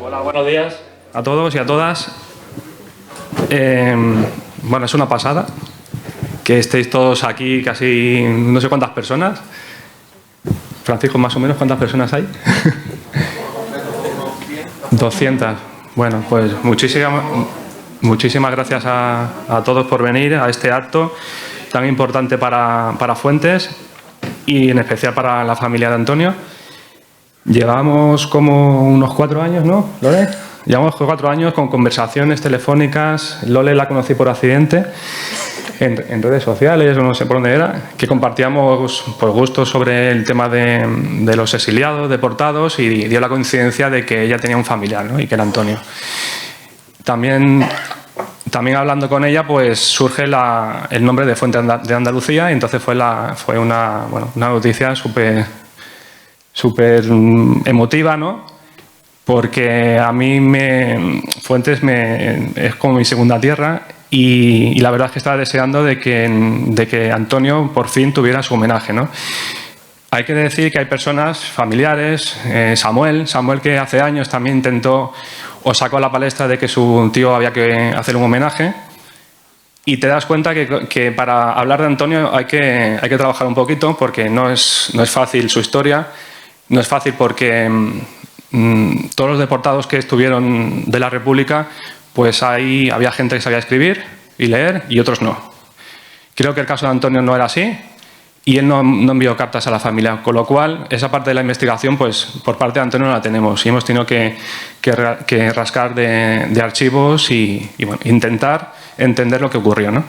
Hola, buenos días a todos y a todas. Bueno, es una pasada que estéis todos aquí, casi no sé cuántas personas. Francisco, más o menos, ¿cuántas personas hay? 200. Bueno, pues muchísimas gracias a todos por venir a este acto tan importante para Fuentes y en especial para la familia de Antonio. Llevamos como unos 4 años, ¿no, Lore? Llevamos 4 años con conversaciones telefónicas. Lole la conocí por accidente en redes sociales, o no sé por dónde era, que compartíamos por gustos sobre el tema de los exiliados, deportados, y dio la coincidencia de que ella tenía un familiar, ¿no? Y que era Antonio. También hablando con ella, pues surge el nombre de Fuentes de Andalucía, y entonces fue una noticia súper emotiva, ¿no? Porque a mí Fuentes es como mi segunda tierra, y la verdad es que estaba deseando de que Antonio por fin tuviera su homenaje, ¿no? Hay que decir que hay personas familiares, Samuel, que hace años también intentó o sacó a la palestra de que su tío había que hacer un homenaje, y te das cuenta que para hablar de Antonio hay que trabajar un poquito, porque no es fácil su historia, no es fácil porque todos los deportados que estuvieron de la República, pues había gente que sabía escribir y leer y otros no. Creo que el caso de Antonio no era así, y él no envió cartas a la familia, con lo cual esa parte de la investigación, pues por parte de Antonio no la tenemos, y hemos tenido que rascar de archivos y bueno, intentar entender lo que ocurrió, ¿no?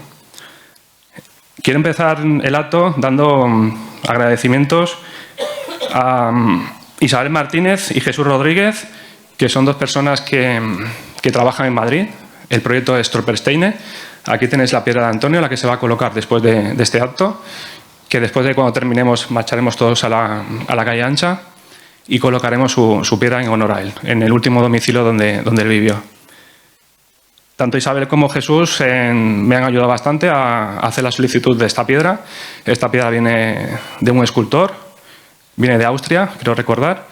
Quiero empezar el acto dando agradecimientos a Isabel Martínez y Jesús Rodríguez, que son 2 personas que trabajan en Madrid. El proyecto es Stolpersteine. Aquí tenéis la piedra de Antonio, la que se va a colocar después de este acto, que después de cuando terminemos marcharemos todos a la calle Ancha y colocaremos su piedra en honor a él, en el último domicilio donde él vivió. Tanto Isabel como Jesús me han ayudado bastante a hacer la solicitud de esta piedra. Esta piedra viene de un escultor, viene de Austria, creo recordar.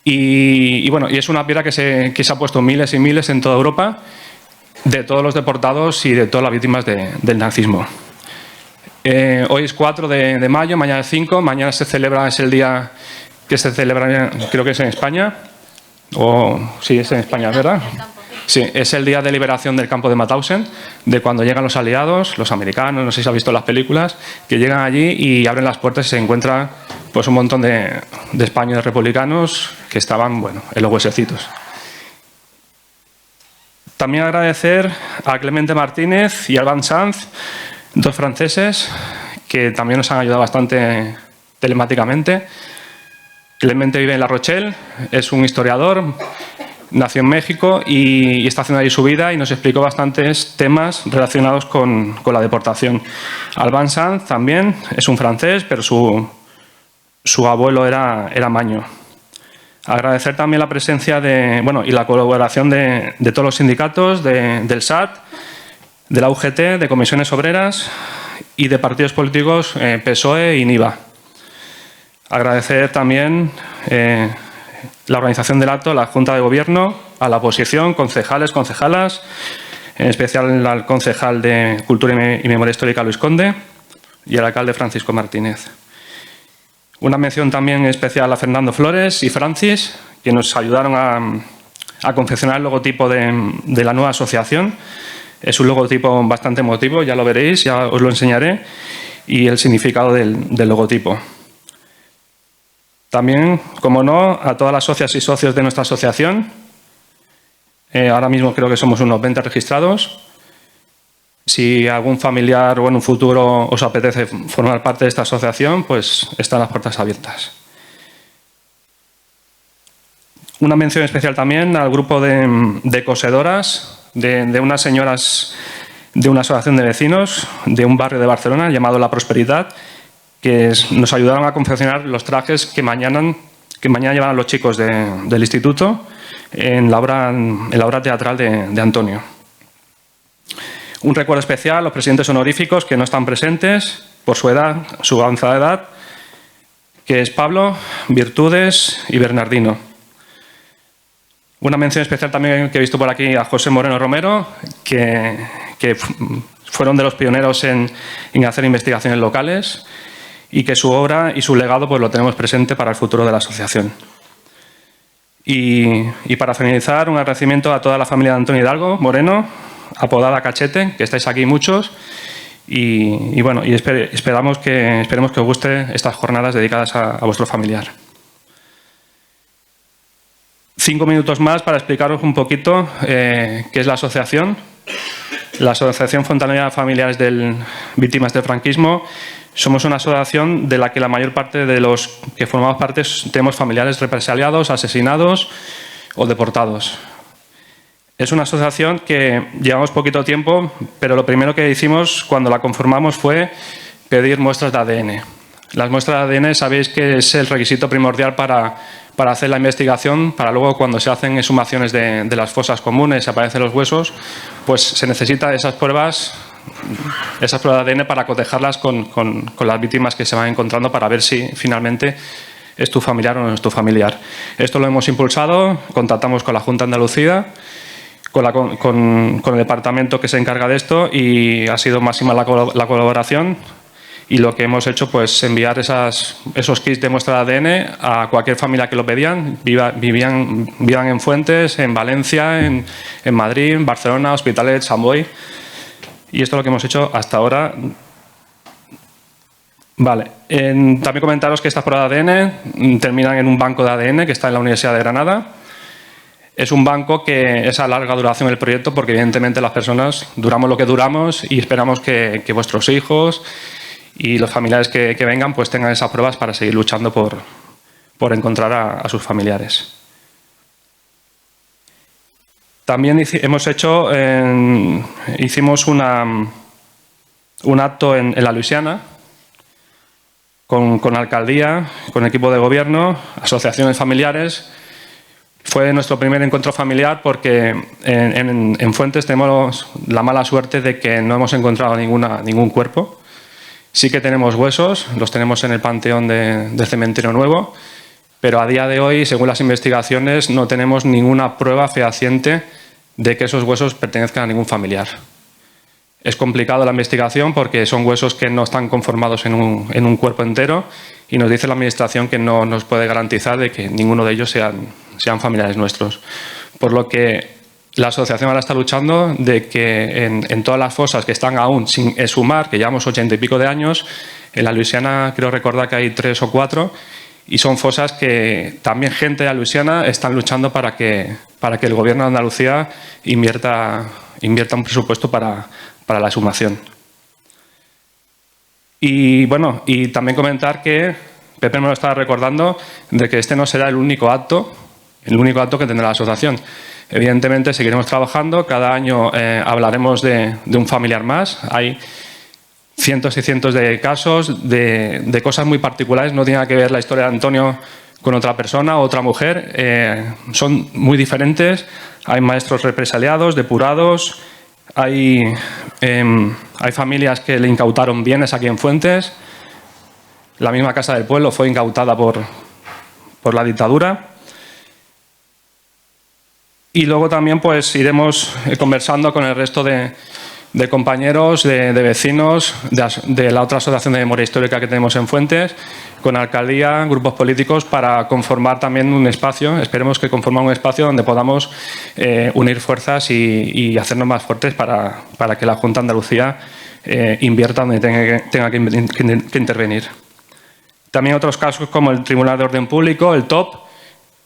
Y bueno, y es una piedra que se ha puesto miles y miles en toda Europa, de todos los deportados y de todas las víctimas del nazismo. Hoy es 4 de mayo, mañana es 5, mañana es el día que se celebra, creo que es en España, sí, es en España, ¿verdad? Sí, es el día de liberación del campo de Mauthausen, de cuando llegan los aliados, los americanos, no sé si has visto las películas, que llegan allí y abren las puertas y se encuentra pues un montón de españoles republicanos que estaban, bueno, en los huesecitos. También agradecer a Clemente Martínez y Alban Sanz, 2 franceses que también nos han ayudado bastante telemáticamente. Clemente vive en La Rochelle, es un historiador, nació en México y está haciendo ahí su vida, y nos explicó bastantes temas relacionados con la deportación. Alban Sanz también es un francés, pero su abuelo era maño. Agradecer también la presencia y la colaboración de todos los sindicatos, del SAT, de la UGT, de comisiones obreras y de partidos políticos PSOE y NIVA. Agradecer también la organización del acto, la Junta de Gobierno, a la oposición, concejales, concejalas, en especial al concejal de Cultura y Memoria Histórica, Luis Conde, y al alcalde Francisco Martínez. Una mención también especial a Fernando Flores y Francis, que nos ayudaron a confeccionar el logotipo de la nueva asociación. Es un logotipo bastante emotivo, ya lo veréis, ya os lo enseñaré, y el significado del logotipo. También, como no, a todas las socias y socios de nuestra asociación. Ahora mismo creo que somos unos 20 registrados. Si algún familiar o en un futuro os apetece formar parte de esta asociación, pues están las puertas abiertas. Una mención especial también al grupo de cosedoras, de unas señoras de una asociación de vecinos de un barrio de Barcelona llamado La Prosperidad, que nos ayudaron a confeccionar los trajes que mañana llevarán los chicos del instituto en la obra teatral de Antonio. Un recuerdo especial a los presidentes honoríficos que no están presentes por su edad, su avanzada edad, que es Pablo, Virtudes y Bernardino. Una mención especial también que he visto por aquí a José Moreno Romero, que fueron de los pioneros en hacer investigaciones locales y que su obra y su legado pues lo tenemos presente para el futuro de la asociación. Y para finalizar, un agradecimiento a toda la familia de Antonio Hidalgo Moreno, apodada Cachete, que estáis aquí muchos, y bueno, esperemos que os guste estas jornadas dedicadas a vuestro familiar. 5 minutos más para explicaros un poquito qué es la asociación. La Asociación Fontanera de Familiares de Víctimas del Franquismo. Somos una asociación de la que la mayor parte de los que formamos parte tenemos familiares represaliados, asesinados o deportados. Es una asociación que llevamos poquito tiempo, pero lo primero que hicimos cuando la conformamos fue pedir muestras de ADN. Las muestras de ADN sabéis que es el requisito primordial para hacer la investigación, para luego cuando se hacen exhumaciones de las fosas comunes y aparecen los huesos, pues se necesita esas pruebas de ADN para cotejarlas con las víctimas que se van encontrando para ver si finalmente es tu familiar o no es tu familiar. Esto lo hemos impulsado, contactamos con la Junta de Andalucía, con el departamento que se encarga de esto y ha sido máxima la colaboración. Y lo que hemos hecho pues enviar esos kits de muestra de ADN a cualquier familia que lo pedían. Vivían en Fuentes, en Valencia, en Madrid, en Barcelona, Hospitalet, Sant Boi. Y esto es lo que hemos hecho hasta ahora. Vale. También comentaros que estas pruebas de ADN terminan en un banco de ADN que está en la Universidad de Granada. Es un banco que es a larga duración el proyecto porque evidentemente las personas duramos lo que duramos y esperamos que vuestros hijos y los familiares que vengan pues tengan esas pruebas para seguir luchando por encontrar a sus familiares. También hicimos un acto en la Luisiana con alcaldía, con equipo de gobierno, asociaciones familiares. Fue nuestro primer encuentro familiar porque en Fuentes tenemos la mala suerte de que no hemos encontrado ningún cuerpo. Sí que tenemos huesos, los tenemos en el Panteón del Cementerio Nuevo, pero a día de hoy, según las investigaciones, no tenemos ninguna prueba fehaciente de que esos huesos pertenezcan a ningún familiar. Es complicado la investigación porque son huesos que no están conformados en un cuerpo entero y nos dice la Administración que no nos puede garantizar de que ninguno de ellos sean familiares nuestros. Por lo que la asociación ahora está luchando de que en todas las fosas que están aún sin exhumar, que llevamos 80 y pico de años, en la Luisiana creo recordar que hay 3 o 4, y son fosas que también gente de la Luisiana están luchando para que el Gobierno de Andalucía invierta un presupuesto para la exhumación. Y bueno, y también comentar que Pepe me lo estaba recordando de que este no será el único acto que tendrá la asociación. Evidentemente seguiremos trabajando, cada año hablaremos de un familiar más. Hay cientos y cientos de casos de cosas muy particulares, no tiene nada que ver la historia de Antonio con otra persona o otra mujer, son muy diferentes. Hay maestros represaliados, depurados, hay familias que le incautaron bienes aquí en Fuentes. La misma Casa del Pueblo fue incautada por la dictadura. Y luego también pues iremos conversando con el resto de compañeros, de vecinos, de la otra asociación de memoria histórica que tenemos en Fuentes, con alcaldía, grupos políticos, para conformar también un espacio, esperemos que conformar un espacio donde podamos unir fuerzas y hacernos más fuertes para que la Junta de Andalucía invierta donde tenga que intervenir. También otros casos como el Tribunal de Orden Público, el TOP,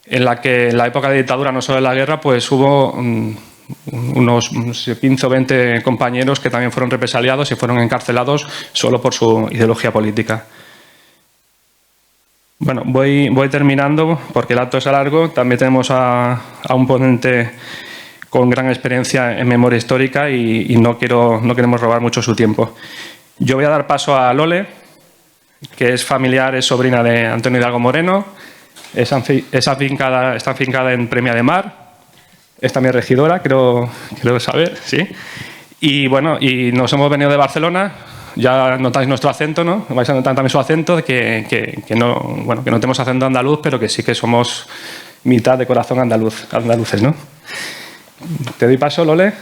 en la que en la época de dictadura, no solo de la guerra, pues hubo unos 15 o 20 compañeros que también fueron represaliados y fueron encarcelados solo por su ideología política. Bueno, voy terminando porque el acto es largo. También tenemos a un ponente con gran experiencia en memoria histórica y no queremos robar mucho su tiempo. Yo voy a dar paso a Lole, que es familiar, es sobrina de Antonio Hidalgo Moreno. Está afincada en Premia de Mar. Es también regidora, creo saber, sí. Y bueno, y nos hemos venido de Barcelona. Ya notáis nuestro acento, ¿no? Vais a notar también su acento, que no tenemos acento andaluz, pero que sí que somos mitad de corazón andaluces, ¿no? Te doy paso, Lole,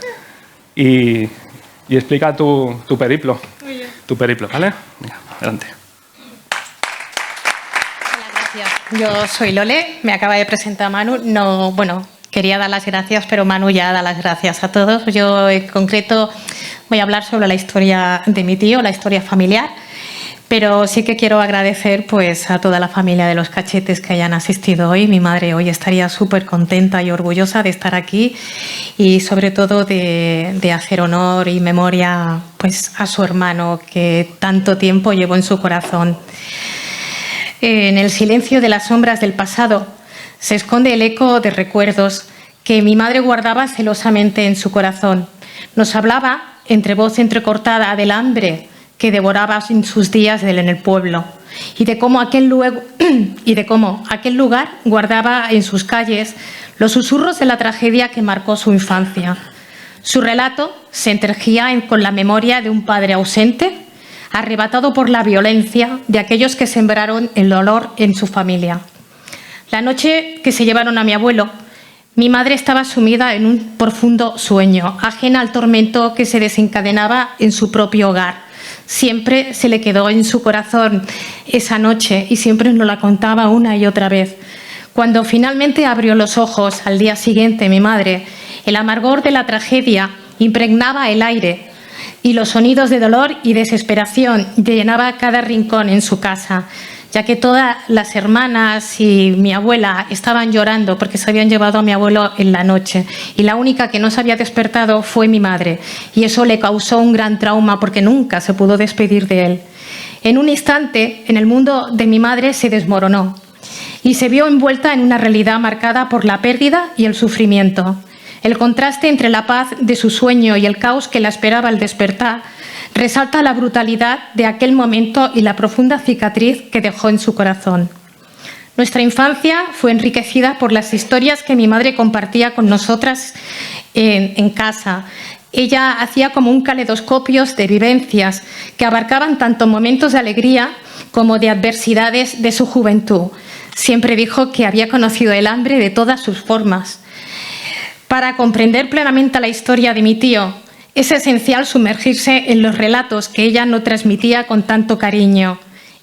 y explica tu periplo. Muy bien. Tu periplo, ¿vale? Venga, adelante. Hola, gracias. Yo soy Lole, me acaba de presentar Manu. No, bueno, quería dar las gracias, pero Manu ya da las gracias a todos. Yo en concreto voy a hablar sobre la historia de mi tío, la historia familiar. Pero sí que quiero agradecer pues, a toda la familia de Los Cachetes que hayan asistido hoy. Mi madre hoy estaría súper contenta y orgullosa de estar aquí y sobre todo de hacer honor y memoria pues, a su hermano que tanto tiempo llevó en su corazón. En el silencio de las sombras del pasado se esconde el eco de recuerdos que mi madre guardaba celosamente en su corazón. Nos hablaba, entre voz entrecortada, del hambre que devoraba en sus días en el pueblo y de cómo aquel lugar guardaba en sus calles los susurros de la tragedia que marcó su infancia. Su relato se entretegía con la memoria de un padre ausente, arrebatado por la violencia de aquellos que sembraron el dolor en su familia. La noche que se llevaron a mi abuelo, mi madre estaba sumida en un profundo sueño, ajena al tormento que se desencadenaba en su propio hogar. Siempre se le quedó en su corazón esa noche y siempre nos la contaba una y otra vez. Cuando finalmente abrió los ojos al día siguiente mi madre, el amargor de la tragedia impregnaba el aire y los sonidos de dolor y desesperación llenaba cada rincón en su casa, ya que todas las hermanas y mi abuela estaban llorando porque se habían llevado a mi abuelo en la noche y la única que no se había despertado fue mi madre y eso le causó un gran trauma porque nunca se pudo despedir de él. En un instante, en el mundo de mi madre se desmoronó y se vio envuelta en una realidad marcada por la pérdida y el sufrimiento. El contraste entre la paz de su sueño y el caos que la esperaba al despertar resalta la brutalidad de aquel momento y la profunda cicatriz que dejó en su corazón. Nuestra infancia fue enriquecida por las historias que mi madre compartía con nosotras en casa. Ella hacía como un caleidoscopio de vivencias que abarcaban tanto momentos de alegría como de adversidades de su juventud. Siempre dijo que había conocido el hambre de todas sus formas. Para comprender plenamente la historia de mi tío, es esencial sumergirse en los relatos que ella nos transmitía con tanto cariño.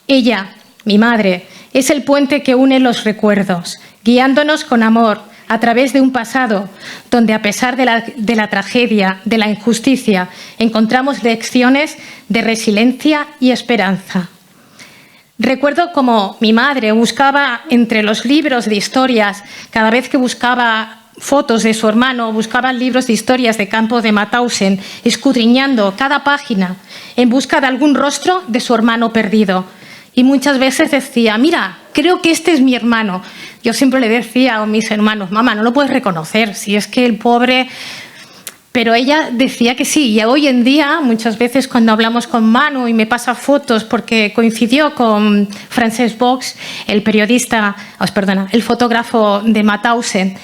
Ella, mi madre, es el puente que une los recuerdos, guiándonos con amor a través de un pasado donde, a pesar de la tragedia, de la injusticia, encontramos lecciones de resiliencia y esperanza. Recuerdo cómo mi madre buscaba entre los libros de historias, cada vez que buscaba fotos de su hermano, buscaba libros de historias de campo de Mauthausen, escudriñando cada página en busca de algún rostro de su hermano perdido. Y muchas veces decía, mira, creo que este es mi hermano. Yo siempre le decía a mis hermanos, mamá, no lo puedes reconocer, si es que el pobre... Pero ella decía que sí, y hoy en día, muchas veces cuando hablamos con Manu y me pasa fotos, porque coincidió con Francesc Boix, el fotógrafo de Mauthausen,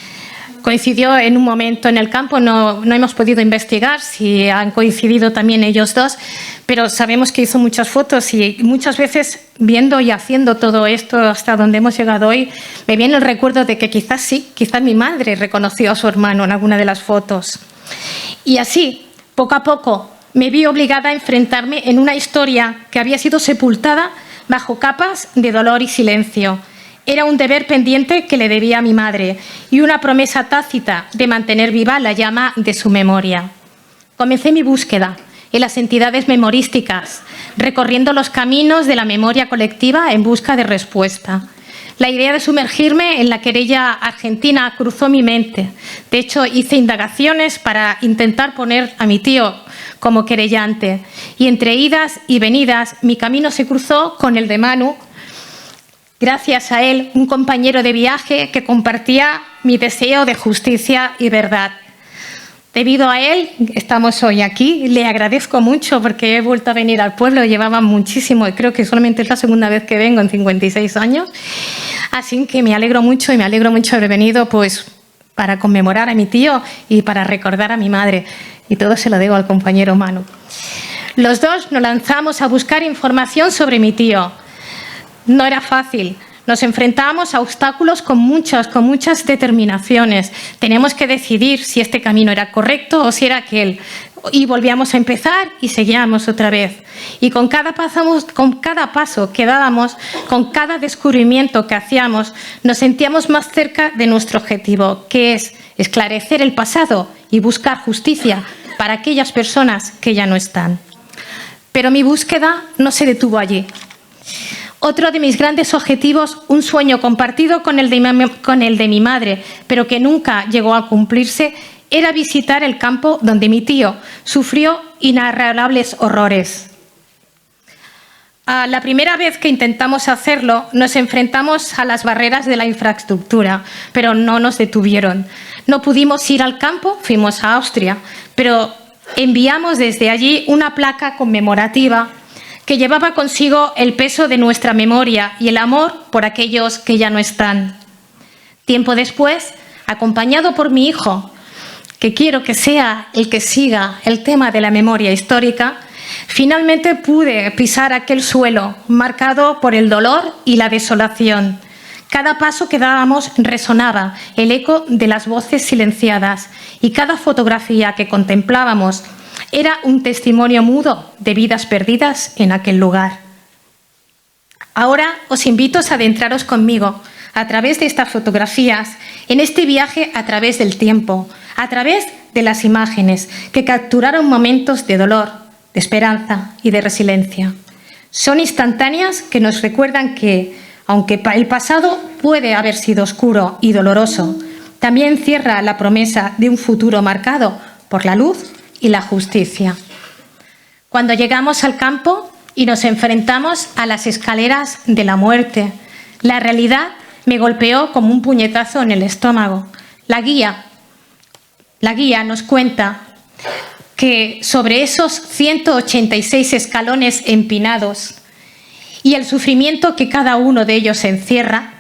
coincidió en un momento en el campo, no hemos podido investigar si han coincidido también ellos dos, pero sabemos que hizo muchas fotos y muchas veces viendo y haciendo todo esto hasta donde hemos llegado hoy, me viene el recuerdo de que quizás sí, quizás mi madre reconoció a su hermano en alguna de las fotos. Y así, poco a poco, me vi obligada a enfrentarme en una historia que había sido sepultada bajo capas de dolor y silencio. Era un deber pendiente que le debía a mi madre y una promesa tácita de mantener viva la llama de su memoria. Comencé mi búsqueda en las entidades memorísticas, recorriendo los caminos de la memoria colectiva en busca de respuesta. La idea de sumergirme en la querella argentina cruzó mi mente. De hecho, hice indagaciones para intentar poner a mi tío como querellante. Y entre idas y venidas, mi camino se cruzó con el de Manu. Gracias a él, un compañero de viaje que compartía mi deseo de justicia y verdad. Debido a él, estamos hoy aquí. Le agradezco mucho porque he vuelto a venir al pueblo. Llevaba muchísimo y creo que solamente es la segunda vez que vengo en 56 años. Así que me alegro mucho y me alegro mucho de haber venido pues, para conmemorar a mi tío y para recordar a mi madre. Y todo se lo debo al compañero Manu. Los dos nos lanzamos a buscar información sobre mi tío. No era fácil. nos enfrentábamos a obstáculos con muchas determinaciones. Teníamos que decidir si este camino era correcto o si era aquel. Y volvíamos a empezar y seguíamos otra vez. Y con cada paso que dábamos, con cada descubrimiento que hacíamos, nos sentíamos más cerca de nuestro objetivo, que es esclarecer el pasado y buscar justicia para aquellas personas que ya no están. Pero mi búsqueda no se detuvo allí. Otro de mis grandes objetivos, un sueño compartido con el de mi madre, pero que nunca llegó a cumplirse, era visitar el campo donde mi tío sufrió inenarrables horrores. La primera vez que intentamos hacerlo, nos enfrentamos a las barreras de la infraestructura, pero no nos detuvieron. No pudimos ir al campo, fuimos a Austria, pero enviamos desde allí una placa conmemorativa que llevaba consigo el peso de nuestra memoria y el amor por aquellos que ya no están. Tiempo después, acompañado por mi hijo, que quiero que sea el que siga el tema de la memoria histórica, finalmente pude pisar aquel suelo marcado por el dolor y la desolación. Cada paso que dábamos resonaba el eco de las voces silenciadas y cada fotografía que contemplábamos era un testimonio mudo de vidas perdidas en aquel lugar. Ahora os invito a adentraros conmigo a través de estas fotografías en este viaje a través del tiempo, a través de las imágenes que capturaron momentos de dolor, de esperanza y de resiliencia. Son instantáneas que nos recuerdan que, aunque el pasado puede haber sido oscuro y doloroso, también encierra la promesa de un futuro marcado por la luz y la justicia. Cuando llegamos al campo y nos enfrentamos a las escaleras de la muerte, la realidad me golpeó como un puñetazo en el estómago. La guía nos cuenta que sobre esos 186 escalones empinados y el sufrimiento que cada uno de ellos encierra,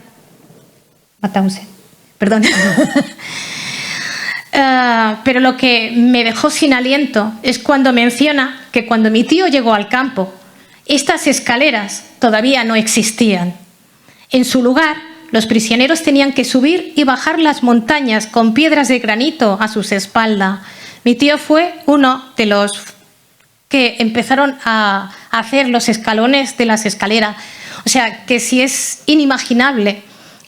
pero lo que me dejó sin aliento es cuando menciona que cuando mi tío llegó al campo, estas escaleras todavía no existían. En su lugar, los prisioneros tenían que subir y bajar las montañas con piedras de granito a sus espaldas. Mi tío fue uno de los que empezaron a hacer los escalones de las escaleras. O sea, que si es inimaginable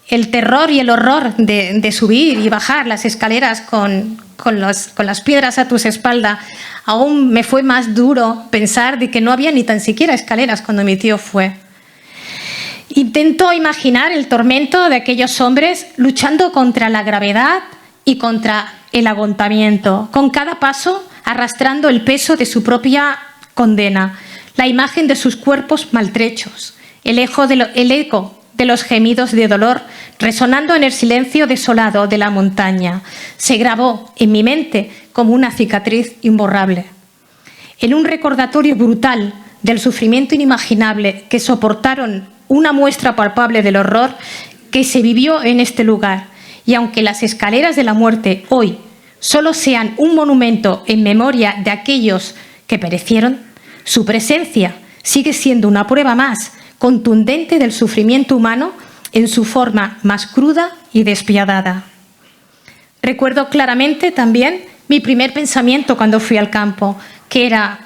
el terror y el horror de subir y bajar las escaleras con las piedras a tus espaldas, aún me fue más duro pensar de que no había ni tan siquiera escaleras cuando mi tío fue. Intento imaginar el tormento de aquellos hombres luchando contra la gravedad y contra el agotamiento, con cada paso arrastrando el peso de su propia condena, la imagen de sus cuerpos maltrechos, el eco de los gemidos de dolor resonando en el silencio desolado de la montaña. Se grabó en mi mente como una cicatriz imborrable. En un recordatorio brutal del sufrimiento inimaginable que soportaron, una muestra palpable del horror que se vivió en este lugar. Y aunque las escaleras de la muerte hoy solo sean un monumento en memoria de aquellos que perecieron, su presencia sigue siendo una prueba más contundente del sufrimiento humano en su forma más cruda y despiadada. Recuerdo claramente también mi primer pensamiento cuando fui al campo, que era: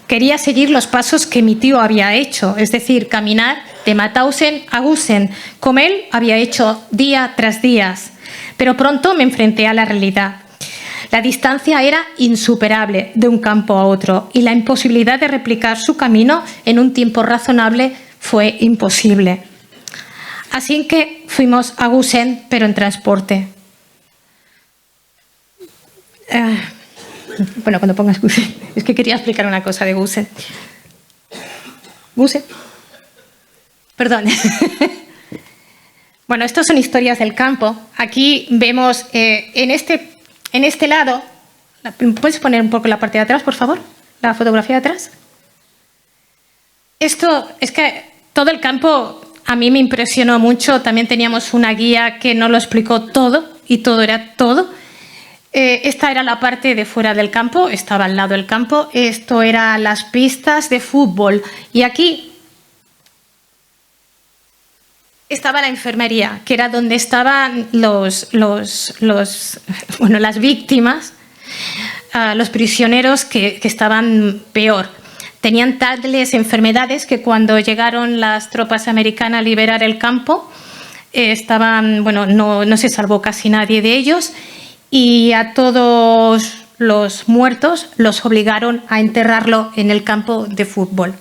quería seguir los pasos que mi tío había hecho, es decir, caminar de Mauthausen a Gusen, como él había hecho día tras día. Pero pronto me enfrenté a la realidad. La distancia era insuperable de un campo a otro y la imposibilidad de replicar su camino en un tiempo razonable fue imposible. Así que fuimos a Gusen, pero en transporte. Bueno, cuando pongas Gusen, es que quería explicar una cosa de Gusen. Gusen. Perdón. Bueno, estas son historias del campo. Aquí vemos en este lado, ¿puedes poner un poco la parte de atrás, por favor? La fotografía de atrás. Esto es que todo el campo a mí me impresionó mucho. También teníamos una guía que nos lo explicó todo y todo era todo. Esta era la parte de fuera del campo, estaba al lado del campo. Esto eran las pistas de fútbol. Y aquí, estaba la enfermería, que era donde estaban las víctimas, los prisioneros que estaban peor. Tenían tales enfermedades que cuando llegaron las tropas americanas a liberar el campo, no se salvó casi nadie de ellos, y a todos los muertos los obligaron a enterrarlo en el campo de fútbol.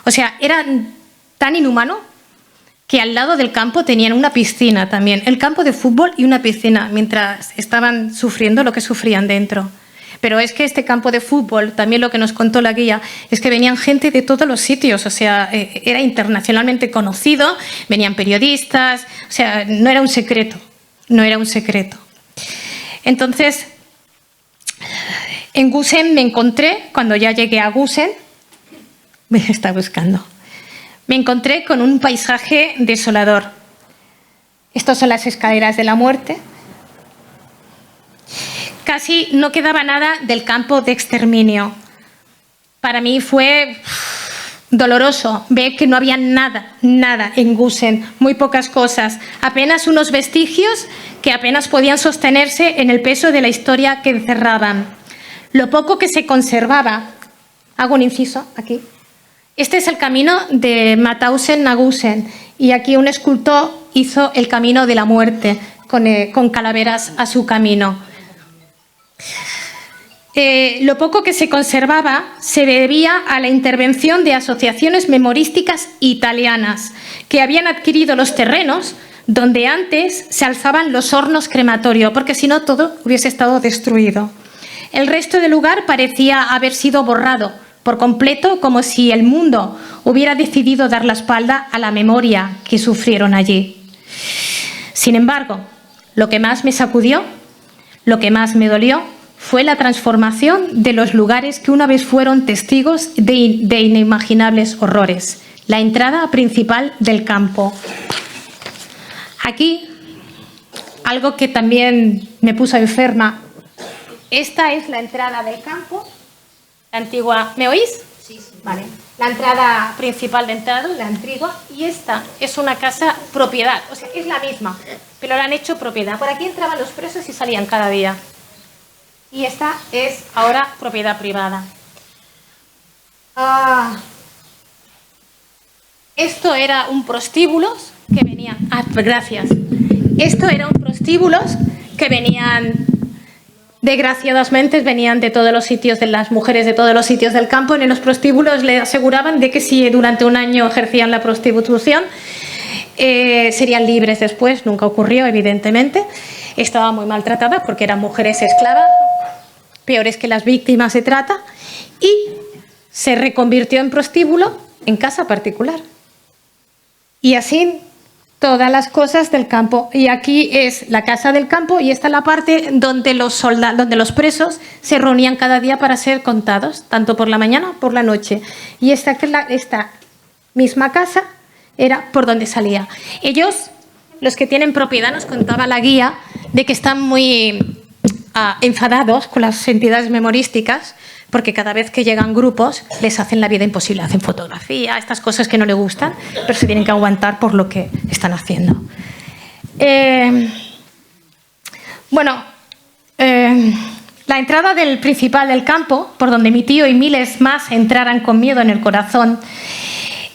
O sea, era tan inhumano que al lado del campo tenían una piscina también, el campo de fútbol y una piscina, mientras estaban sufriendo lo que sufrían dentro. Pero es que este campo de fútbol, también lo que nos contó la guía, es que venían gente de todos los sitios, o sea, era internacionalmente conocido, venían periodistas, o sea, no era un secreto, no era un secreto. Entonces, en Gusen me encontré, cuando ya llegué a Gusen, me está buscando, me encontré con un paisaje desolador. Estas son las escaleras de la muerte. Casi no quedaba nada del campo de exterminio. Para mí fue doloroso ver que no había nada en Gusen, muy pocas cosas, apenas unos vestigios que apenas podían sostenerse en el peso de la historia que encerraban. Lo poco que se conservaba, hago un inciso aquí, este es el camino de Mauthausen a Gusen, y aquí un escultor hizo el camino de la muerte con calaveras a su camino. Lo poco que se conservaba se debía a la intervención de asociaciones memorísticas italianas que habían adquirido los terrenos donde antes se alzaban los hornos crematorios, porque si no todo hubiese estado destruido. El resto del lugar parecía haber sido borrado por completo, como si el mundo hubiera decidido dar la espalda a la memoria que sufrieron allí. Sin embargo, lo que más me sacudió, lo que más me dolió, fue la transformación de los lugares que una vez fueron testigos de inimaginables horrores. La entrada principal del campo. Aquí, algo que también me puso enferma. Esta es la entrada del campo, la antigua. ¿Me oís? Sí, sí. Vale. La entrada principal de entrada, la antigua, y esta es una casa propiedad, o sea, es la misma, pero la han hecho propiedad. Por aquí entraban los presos y salían cada día. Y esta es ahora propiedad privada. Esto era un prostíbulos que venían... gracias. Esto era un prostíbulos que venían... Desgraciadamente venían de todos los sitios, de las mujeres de todos los sitios del campo. En los prostíbulos le aseguraban de que si durante un año ejercían la prostitución, serían libres después. Nunca ocurrió, evidentemente. Estaban muy maltratadas porque eran mujeres esclavas, peores que las víctimas de trata, y se reconvirtió en prostíbulo en casa particular. Y así todas las cosas del campo. Y aquí es la casa del campo y esta es la parte donde los presos se reunían cada día para ser contados, tanto por la mañana como por la noche. Y esta misma casa era por donde salía. Ellos, los que tienen propiedad, nos contaba la guía de que están muy enfadados con las entidades memorísticas porque cada vez que llegan grupos les hacen la vida imposible, hacen fotografía, estas cosas que no les gustan, pero se tienen que aguantar por lo que están haciendo. La entrada del principal del campo, por donde mi tío y miles más entraran con miedo en el corazón,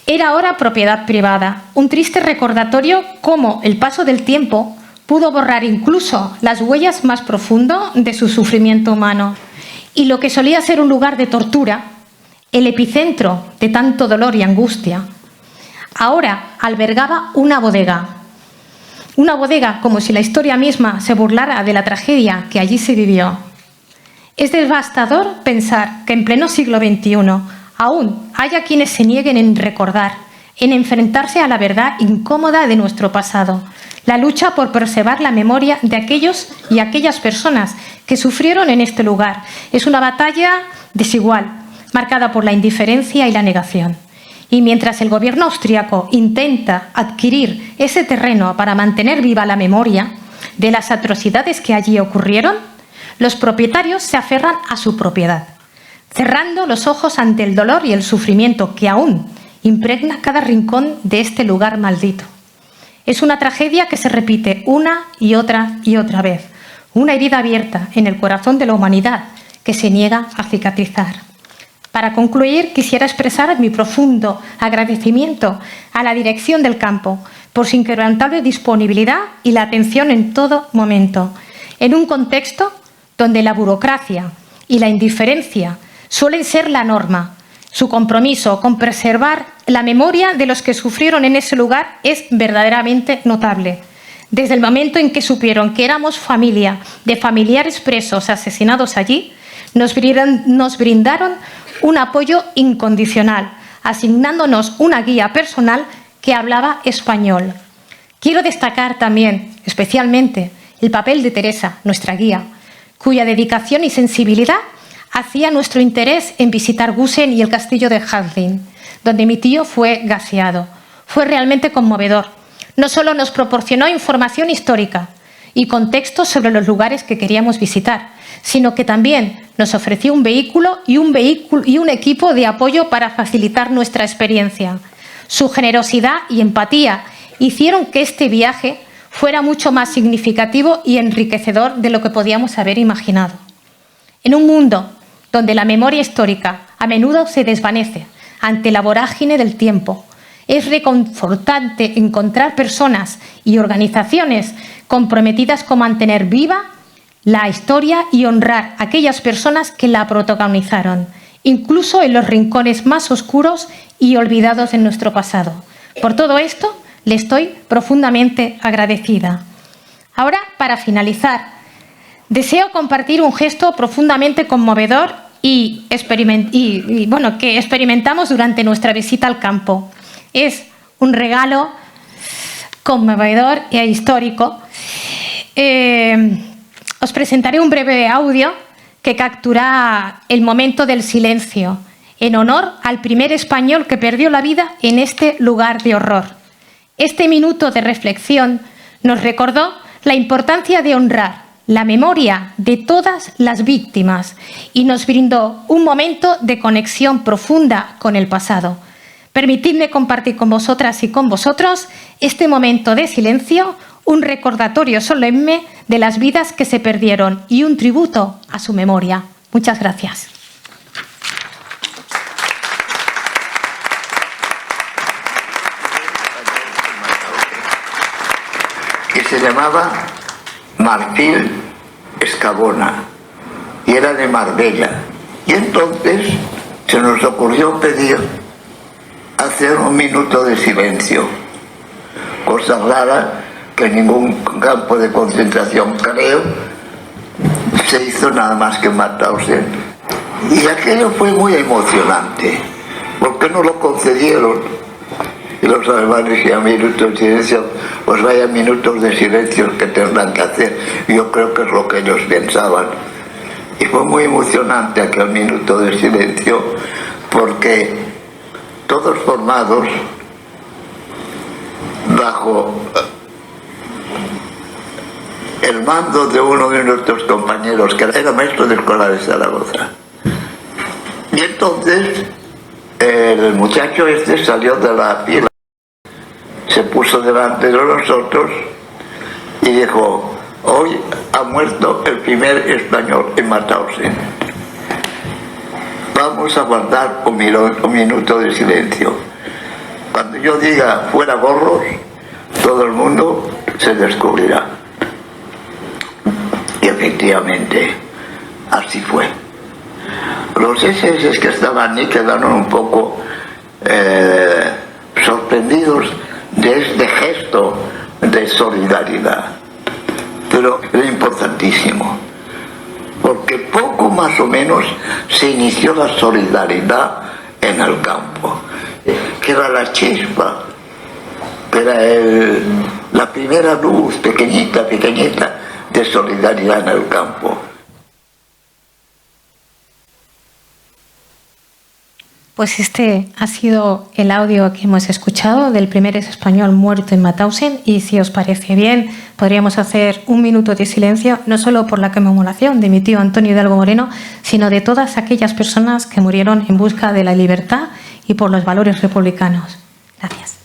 era ahora propiedad privada. Un triste recordatorio cómo el paso del tiempo pudo borrar incluso las huellas más profundas de su sufrimiento humano. Y lo que solía ser un lugar de tortura, el epicentro de tanto dolor y angustia, ahora albergaba una bodega. Una bodega como si la historia misma se burlara de la tragedia que allí se vivió. Es devastador pensar que en pleno siglo XXI aún haya quienes se nieguen en recordar, en enfrentarse a la verdad incómoda de nuestro pasado. La lucha por preservar la memoria de aquellos y aquellas personas que sufrieron en este lugar es una batalla desigual, marcada por la indiferencia y la negación. Y mientras el gobierno austriaco intenta adquirir ese terreno para mantener viva la memoria de las atrocidades que allí ocurrieron, los propietarios se aferran a su propiedad, cerrando los ojos ante el dolor y el sufrimiento que aún impregna cada rincón de este lugar maldito. Es una tragedia que se repite una y otra vez. Una herida abierta en el corazón de la humanidad que se niega a cicatrizar. Para concluir, quisiera expresar mi profundo agradecimiento a la dirección del campo por su inquebrantable disponibilidad y la atención en todo momento, en un contexto donde la burocracia y la indiferencia suelen ser la norma. Su compromiso con preservar la memoria de los que sufrieron en ese lugar es verdaderamente notable. Desde el momento en que supieron que éramos familia de familiares presos asesinados allí, nos brindaron un apoyo incondicional, asignándonos una guía personal que hablaba español. Quiero destacar también, especialmente, el papel de Teresa, nuestra guía, cuya dedicación y sensibilidad hacía nuestro interés en visitar Gusen y el castillo de Hadlin, donde mi tío fue gaseado. Fue realmente conmovedor. No solo nos proporcionó información histórica y contextos sobre los lugares que queríamos visitar, sino que también nos ofreció un vehículo y un equipo de apoyo para facilitar nuestra experiencia. Su generosidad y empatía hicieron que este viaje fuera mucho más significativo y enriquecedor de lo que podíamos haber imaginado. En un mundo donde la memoria histórica a menudo se desvanece ante la vorágine del tiempo, es reconfortante encontrar personas y organizaciones comprometidas con mantener viva la historia y honrar a aquellas personas que la protagonizaron, incluso en los rincones más oscuros y olvidados en nuestro pasado. Por todo esto, le estoy profundamente agradecida. Ahora, para finalizar, deseo compartir un gesto profundamente conmovedor que experimentamos durante nuestra visita al campo. Es un regalo conmovedor e histórico. Os presentaré un breve audio que captura el momento del silencio en honor al primer español que perdió la vida en este lugar de horror. Este minuto de reflexión nos recordó la importancia de honrar la memoria de todas las víctimas y nos brindó un momento de conexión profunda con el pasado. Permitidme compartir con vosotras y con vosotros este momento de silencio, un recordatorio solemne de las vidas que se perdieron y un tributo a su memoria. Muchas gracias. Que se llamaba Marfil Escabona y era de Marbella. Y entonces se nos ocurrió pedir hacer un minuto de silencio, cosa rara que en ningún campo de concentración, creo, se hizo nada más que en Mauthausen. Y aquello fue muy emocionante, porque no lo concedieron. Y los alemanes decían minutos de silencio, pues vaya minutos de silencio que tendrán que hacer. Yo creo que es lo que ellos pensaban. Y fue muy emocionante aquel minuto de silencio, porque todos formados bajo el mando de uno de nuestros compañeros, que era maestro de escuela de Zaragoza. Y entonces el muchacho este salió de la fila, se puso delante de nosotros y dijo: hoy ha muerto el primer español en Mauthausen. Vamos a guardar un minuto de silencio. Cuando yo diga fuera gorros, todo el mundo se descubrirá. Y efectivamente, así fue. Los SS que estaban ahí quedaron un poco sorprendidos de este gesto de solidaridad. Pero era importantísimo, porque poco más o menos se inició la solidaridad en el campo, que era la chispa, que era la primera luz pequeñita de solidaridad en el campo. Pues este ha sido el audio que hemos escuchado del primer español muerto en Mauthausen, y si os parece bien podríamos hacer un minuto de silencio, no solo por la conmemoración de mi tío Antonio Hidalgo Moreno, sino de todas aquellas personas que murieron en busca de la libertad y por los valores republicanos. Gracias.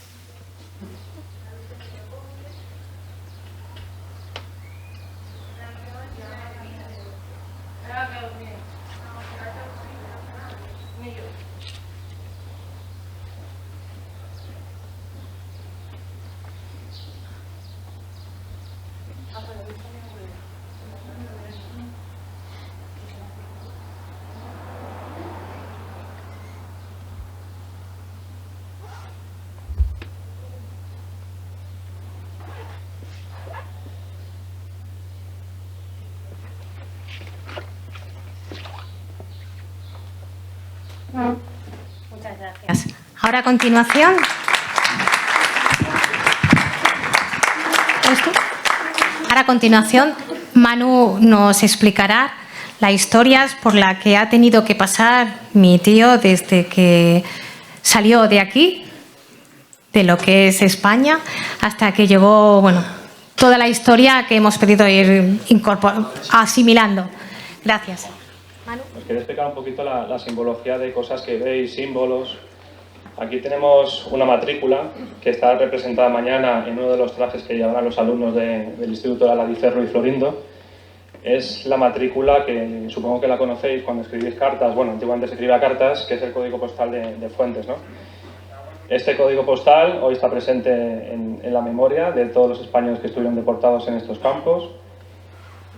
Ahora a continuación, Manu nos explicará las historias por las que ha tenido que pasar mi tío desde que salió de aquí, de lo que es España, hasta que llegó, bueno, toda la historia que hemos podido ir asimilando. Gracias. Manu. Os quería explicar un poquito la simbología de cosas que veis, símbolos. Aquí tenemos una matrícula que está representada mañana en uno de los trajes que llevarán los alumnos del Instituto de Aladicerro y Florindo. Es la matrícula que supongo que la conocéis cuando escribís cartas. Bueno, antiguamente se escribía cartas, que es el código postal de Fuentes, ¿no? Este código postal hoy está presente en la memoria de todos los españoles que estuvieron deportados en estos campos.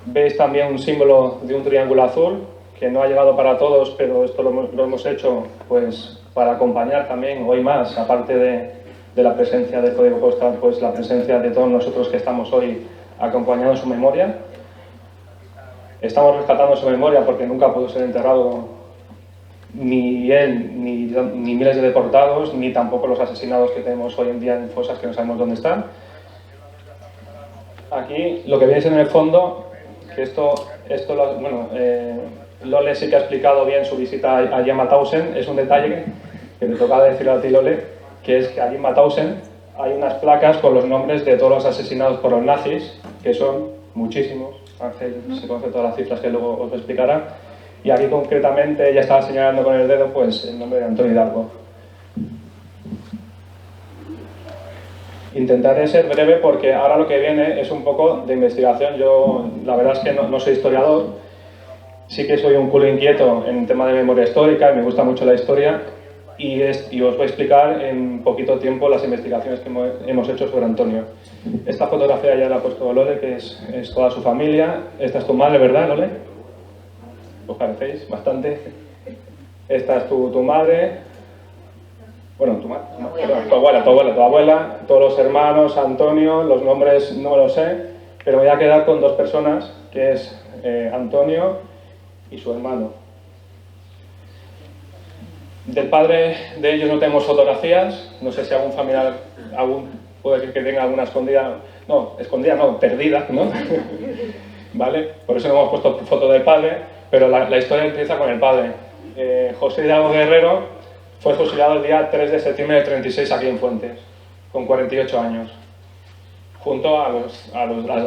Veis también un símbolo de un triángulo azul, que no ha llegado para todos, pero esto lo hemos hecho pues para acompañar también hoy más, aparte de la presencia del código postal, pues la presencia de todos nosotros que estamos hoy acompañando su memoria. Estamos rescatando su memoria porque nunca pudo ser enterrado ni él, ni miles de deportados, ni tampoco los asesinados que tenemos hoy en día en fosas que no sabemos dónde están. Aquí lo que veis en el fondo, que Lole sí que ha explicado bien su visita allí a Mauthausen, es un detalle que me tocaba decir a ti, Lole, que es que allí en Mauthausen hay unas placas con los nombres de todos los asesinados por los nazis, que son muchísimos. Ángel se conoce todas las cifras que luego os explicará, y aquí concretamente ella estaba señalando con el dedo pues el nombre de Antonio Hidalgo. Intentaré ser breve porque ahora lo que viene es un poco de investigación. Yo la verdad es que no soy historiador, sí que soy un culo inquieto en tema de memoria histórica y me gusta mucho la historia, y os voy a explicar en poquito tiempo las investigaciones que hemos hecho sobre Antonio. Esta fotografía ya la ha puesto Lole, que es toda su familia. Esta es tu madre, ¿verdad, Lole? Os parecéis bastante. Esta es tu madre. Bueno, tu abuela, todos los hermanos, Antonio, los nombres no lo sé, pero me voy a quedar con dos personas, que es Antonio y su hermano. Del padre de ellos no tenemos fotografías, no sé si algún familiar puede que tenga alguna escondida, perdida, ¿no? ¿Vale? Por eso no hemos puesto foto del padre, pero la historia empieza con el padre. José Hidalgo Guerrero fue fusilado el día 3 de septiembre de 36 aquí en Fuentes, con 48 años, junto a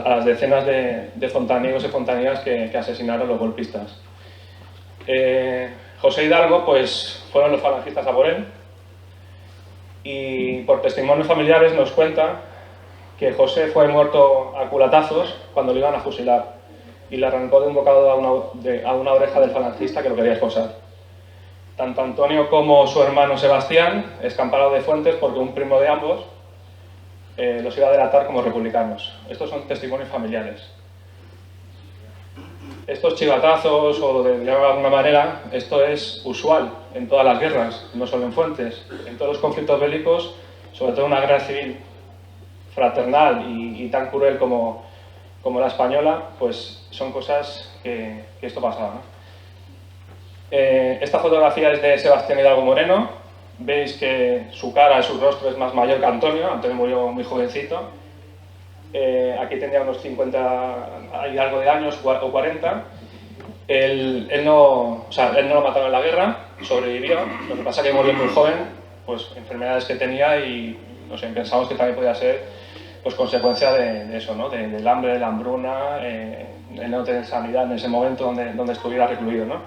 las decenas de fontaneros y fontaneras que asesinaron los golpistas. José Hidalgo, pues fueron los falangistas a por él, y por testimonios familiares nos cuenta que José fue muerto a culatazos cuando lo iban a fusilar y le arrancó de un bocado a una oreja del falangista que lo quería esposar. Tanto Antonio como su hermano Sebastián escaparon de Fuentes porque un primo de ambos los iba a delatar como republicanos. Estos son testimonios familiares. Estos chivatazos, o de alguna manera, esto es usual en todas las guerras, no solo en Fuentes. En todos los conflictos bélicos, sobre todo una guerra civil fraternal y tan cruel como la española, pues son cosas que esto pasaba, ¿no? Esta fotografía es de Sebastián Hidalgo Moreno. Veis que su cara, su rostro es más mayor que Antonio. Antonio murió muy jovencito. Aquí tenía unos 50 y algo de años o 40. Él no lo mataron en la guerra, sobrevivió. Lo que pasa es que murió muy joven, pues enfermedades que tenía, y no sé, pensamos que también podía ser pues consecuencia de eso, ¿no? Del hambre, de la hambruna, el no tener sanidad en ese momento donde estuviera recluido, ¿no?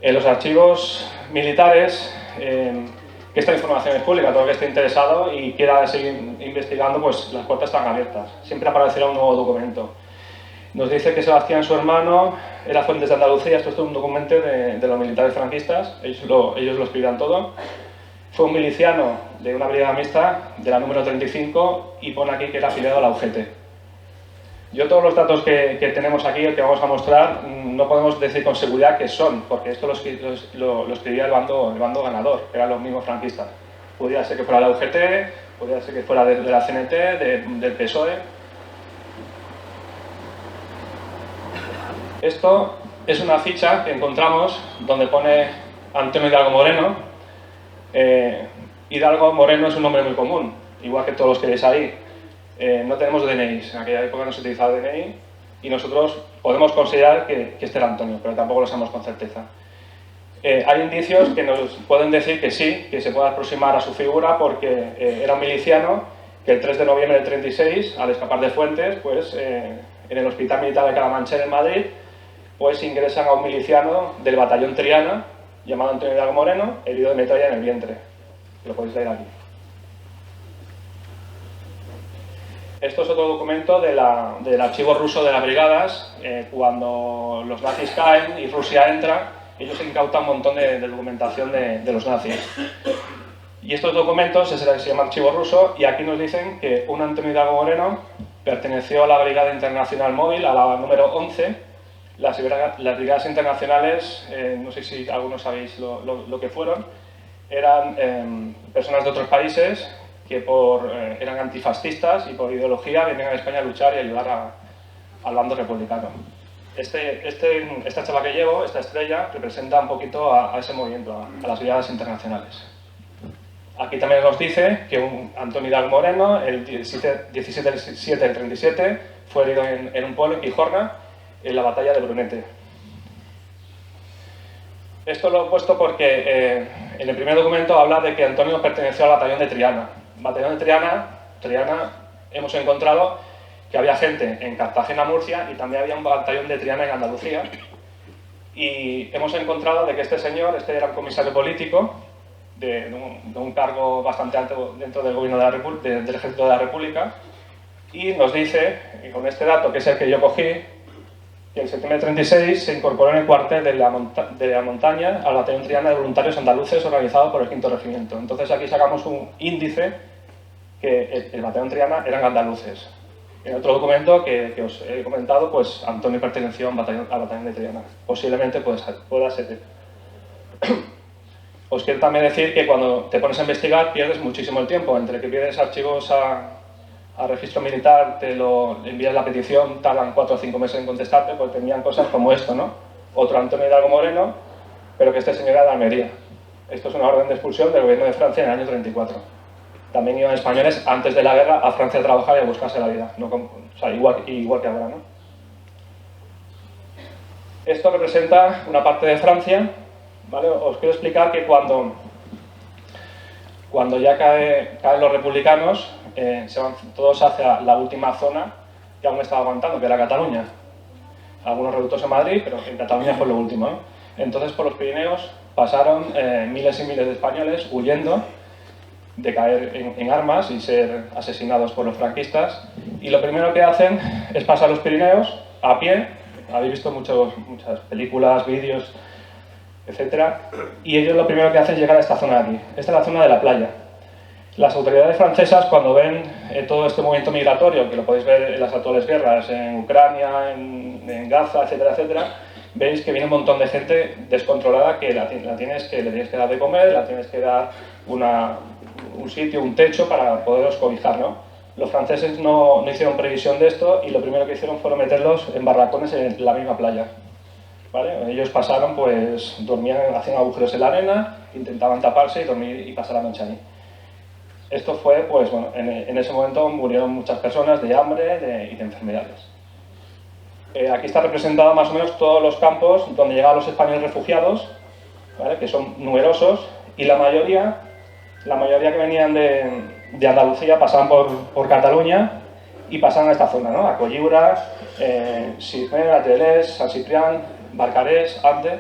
En los archivos militares, que esta información es pública, todo el que esté interesado y quiera seguir investigando, pues las puertas están abiertas. Siempre aparecerá un nuevo documento. Nos dice que Sebastián, su hermano, era Fuentes de Andalucía. Esto es un documento de los militares franquistas, ellos lo escribirán todo. Fue un miliciano de una brigada mixta, de la número 35, y pone aquí que era afiliado a la UGT. Yo todos los datos que tenemos aquí, que vamos a mostrar, no podemos decir con seguridad que son, porque esto lo escribía el bando ganador, eran los mismos franquistas. Podría ser que fuera la UGT, podría ser que fuera de la CNT, del PSOE. Esto es una ficha que encontramos donde pone Antonio Hidalgo Moreno, Hidalgo Moreno es un nombre muy común, igual que todos los que veis ahí. No tenemos DNIs, en aquella época no se utilizaba DNI y nosotros podemos considerar que este era Antonio, pero tampoco lo sabemos con certeza. Hay indicios que nos pueden decir que sí, que se puede aproximar a su figura porque era un miliciano que el 3 de noviembre del 36, al escapar de Fuentes, pues, en el Hospital Militar de Carabanchel en Madrid, pues ingresan a un miliciano del batallón Triana, llamado Antonio Hidalgo Moreno, herido de metralla en el vientre. Lo podéis leer aquí. Esto es otro documento del archivo ruso de las brigadas. Cuando los nazis caen y Rusia entra, ellos incautan un montón de documentación de los nazis. Y estos documentos se llama archivo ruso y aquí nos dicen que un Antonio Hidalgo Moreno perteneció a la Brigada Internacional Móvil, a la número 11. Las brigadas internacionales, no sé si algunos sabéis lo que fueron, eran personas de otros países que eran antifascistas y por ideología venían a España a luchar y ayudar al bando republicano. Esta chava que llevo, esta estrella, representa un poquito a ese movimiento, a las brigadas internacionales. Aquí también nos dice que un Antonio Hidalgo Moreno, el 17/7 del 37, fue herido en un pueblo, en Quijorna, en la batalla de Brunete. Esto lo he puesto porque en el primer documento habla de que Antonio perteneció al batallón de Triana. Batallón de Triana hemos encontrado que había gente en Cartagena, Murcia, y también había un batallón de Triana en Andalucía. Y hemos encontrado de que este señor, era un comisario político de un cargo bastante alto dentro del gobierno del Ejército de la República, y nos dice, con este dato, que es el que yo cogí, que en septiembre de 36 se incorporó en el cuartel de la montaña al batallón Triana de voluntarios andaluces organizado por el 5º Regimiento. Entonces aquí sacamos un índice que el batallón Triana eran andaluces. En otro documento que os he comentado, pues Antonio perteneció al batallón de Triana. Posiblemente pueda ser. Os quiero también decir que cuando te pones a investigar pierdes muchísimo el tiempo. Entre que pierdes archivos a registro militar, te lo envías la petición, tardan 4 o 5 meses en contestarte, pues tenían cosas como esto, ¿no? Otro Antonio Hidalgo Moreno, pero que este señor era de Almería. Esto es una orden de expulsión del gobierno de Francia en el año 34. También iban españoles antes de la guerra a Francia a trabajar y a buscarse la vida, ¿no? O sea, igual que ahora, ¿no? Esto representa una parte de Francia, ¿vale? Os quiero explicar que cuando ya caen los republicanos, se van todos hacia la última zona que aún estaba aguantando, que era Cataluña. Algunos reductos en Madrid, pero en Cataluña fue lo último, ¿no? Entonces, por los Pirineos pasaron miles y miles de españoles huyendo de caer en armas y ser asesinados por los franquistas, y lo primero que hacen es pasar los Pirineos a pie. Habéis visto muchas películas, vídeos, etcétera, y ellos lo primero que hacen es llegar a esta zona de aquí. Esta es la zona de la playa. Las autoridades francesas, cuando ven todo este movimiento migratorio, que lo podéis ver en las actuales guerras, en Ucrania, en Gaza, etcétera, etcétera, veis que viene un montón de gente descontrolada que le tienes que dar de comer, le tienes que dar un sitio, un techo para poderos cobijar, ¿no? Los franceses no hicieron previsión de esto y lo primero que hicieron fue meterlos en barracones en la misma playa, ¿vale? Ellos pasaron, pues dormían, hacían agujeros en la arena, intentaban taparse y dormir y pasar la noche ahí. Esto fue, pues bueno, en ese momento murieron muchas personas de hambre y de enfermedades. Aquí está representado más o menos todos los campos donde llegaban los españoles refugiados, ¿vale? Que son numerosos, y la mayoría que venían de Andalucía pasaban por Cataluña y pasaban a esta zona, ¿no? A Coyura, Sigüenza, Argelès, San Ciprián, Barcarès, Ande,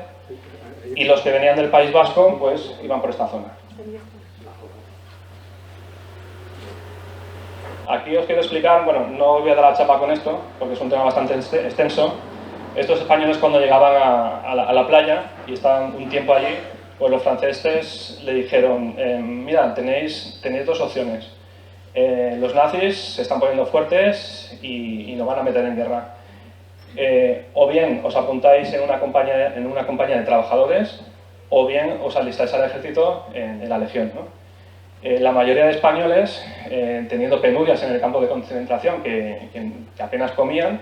y los que venían del País Vasco, pues iban por esta zona. Aquí os quiero explicar, bueno, no voy a dar la chapa con esto, porque es un tema bastante extenso. Estos españoles, cuando llegaban a la playa y estaban un tiempo allí, pues los franceses le dijeron, mira, tenéis 2 opciones. Los nazis se están poniendo fuertes y nos van a meter en guerra. O bien os apuntáis en una compañía de trabajadores, o bien os alistáis al ejército en la legión, ¿no? La mayoría de españoles, teniendo penurias en el campo de concentración que apenas comían,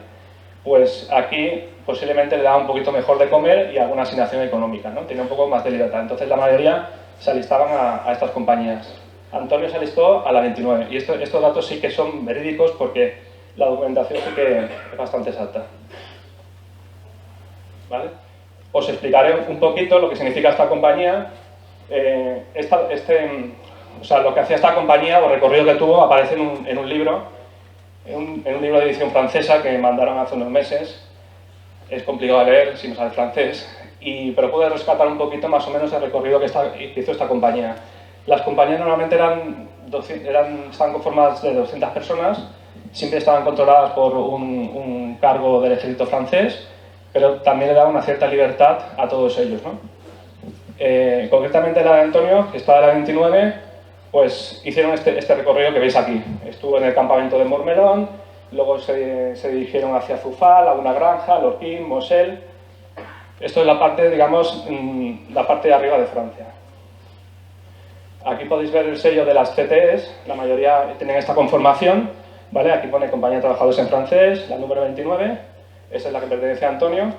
pues aquí posiblemente le daban un poquito mejor de comer y alguna asignación económica, ¿no? Tenía un poco más de libertad. Entonces la mayoría se alistaban a estas compañías. Antonio se alistó a la 29. Y estos datos sí que son verídicos porque la documentación sí que es bastante exacta. ¿Vale? Os explicaré un poquito lo que significa esta compañía. O sea, lo que hacía esta compañía o el recorrido que tuvo aparece en un libro, en un libro de edición francesa que me mandaron hace unos meses. Es complicado de leer si no sabes francés, pero pude rescatar un poquito más o menos el recorrido que hizo esta compañía. Las compañías normalmente estaban conformadas de 200 personas, siempre estaban controladas por un cargo del ejército francés, pero también le daba una cierta libertad a todos ellos, ¿no? Concretamente la de Antonio, que está de la 29, pues hicieron este recorrido que veis aquí. Estuvo en el campamento de Mourmelon, luego se dirigieron hacia Zufal, a una granja, Lorquín, Moselle. Esto es la parte, digamos, la parte de arriba de Francia. Aquí podéis ver el sello de las CTEs, la mayoría tienen esta conformación, ¿vale? Aquí pone Compañía de Trabajadores en francés, la número 29, esa es la que pertenece a Antonio,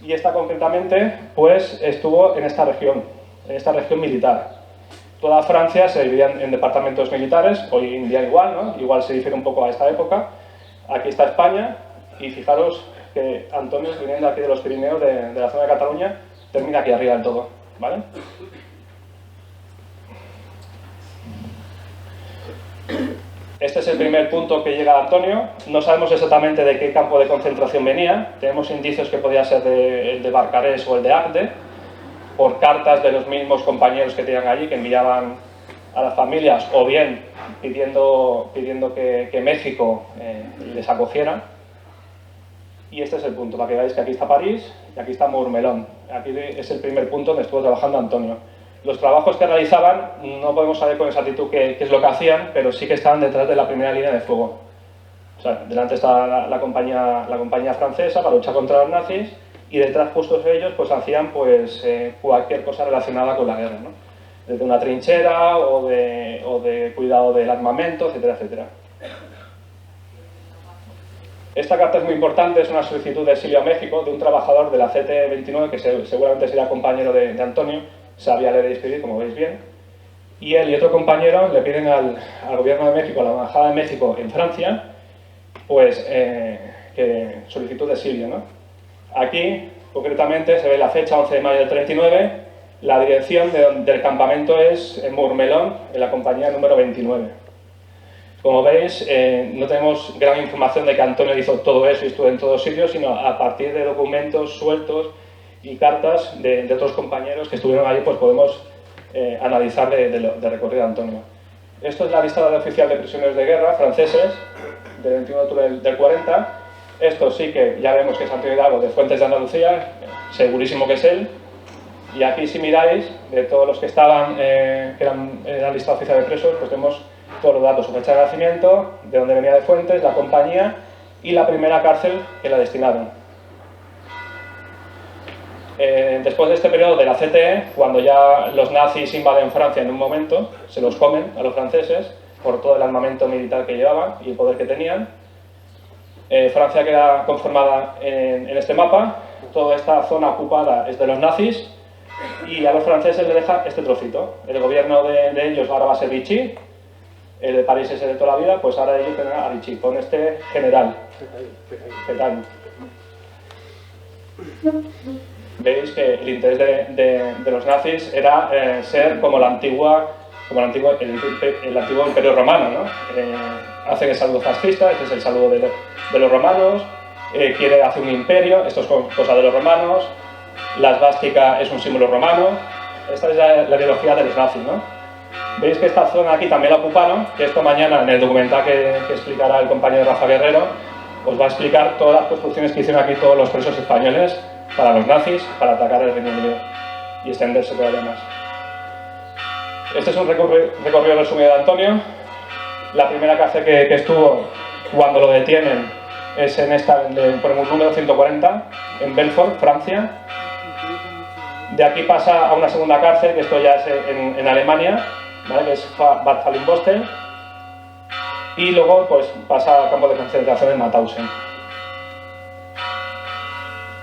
y esta concretamente, pues, estuvo en esta región militar. Toda Francia se dividía en departamentos militares, hoy en día igual, ¿no? Igual se difiere un poco a esta época. Aquí está España, y fijaros que Antonio, viniendo aquí de los Pirineos, de la zona de Cataluña, termina aquí arriba del todo, ¿vale? Este es el primer punto que llega a Antonio. No sabemos exactamente de qué campo de concentración venía. Tenemos indicios que podía ser el de Barcarès o el de Agde, por cartas de los mismos compañeros que tenían allí, que enviaban a las familias, o bien pidiendo que México les acogiera. Y este es el punto, para que veáis que aquí está París y aquí está Mourmelon. Aquí es el primer punto donde estuvo trabajando Antonio. Los trabajos que realizaban no podemos saber con exactitud qué es lo que hacían, pero sí que estaban detrás de la primera línea de fuego. O sea, delante está la compañía francesa para luchar contra los nazis, y detrás justo ellos pues hacían pues, cualquier cosa relacionada con la guerra, ¿no? Desde una trinchera o de cuidado del armamento, etcétera, etcétera. Esta carta es muy importante, es una solicitud de exilio a México de un trabajador de la CT29 que seguramente sería compañero de Antonio, sabía leer y escribir, como veis bien, y él y otro compañero le piden al gobierno de México, a la embajada de México en Francia, pues que solicitud de exilio, ¿no? Aquí, concretamente, se ve la fecha 11 de mayo del 39, la dirección del campamento es en Mourmelon, en la compañía número 29. Como veis, no tenemos gran información de que Antonio hizo todo eso y estuvo en todos sitios, sino a partir de documentos sueltos y cartas de otros compañeros que estuvieron allí, pues podemos analizar del recorrido de Antonio. Esto es la lista oficial de prisioneros de guerra franceses del 21 de octubre del 40. Esto sí que ya vemos que es Antonio Hidalgo de Fuentes de Andalucía, segurísimo que es él. Y aquí, si miráis, de todos los que estaban, que eran en la lista oficial de presos, pues tenemos todos los datos, su fecha de nacimiento, de dónde venía de Fuentes, la compañía y la primera cárcel que la destinaron. Después de este periodo de la CTE, cuando ya los nazis invaden Francia en un momento, se los comen a los franceses por todo el armamento militar que llevaban y el poder que tenían. Francia queda conformada en este mapa, toda esta zona ocupada es de los nazis y a los franceses les deja este trocito. El gobierno de ellos ahora va a ser Vichy, el de París es el de toda la vida, pues ahora ellos tendrán a Vichy con este general. Pétain. Veis que el interés de los nazis era ser como el antiguo imperio romano, ¿no? Hacen el saludo fascista, este es el saludo de los romanos, quiere hacer un imperio, esto es cosa de los romanos, la esvástica es un símbolo romano, esta es la ideología de los nazis, ¿no? Veis que esta zona aquí también la ocuparon, que esto mañana en el documental que explicará el compañero Rafa Guerrero, os va a explicar todas las construcciones que hicieron aquí todos los presos españoles para los nazis, para atacar el Reino Unido y extenderse todavía más. Este es un recorrido resumido de Antonio. La primera cárcel que estuvo cuando lo detienen es en esta, por el número 140, en Belfort, Francia. De aquí pasa a una segunda cárcel, que esto ya es en Alemania, ¿vale? Que es Bad Fallingbostel. Y luego pues, pasa a campo de concentración en Mauthausen.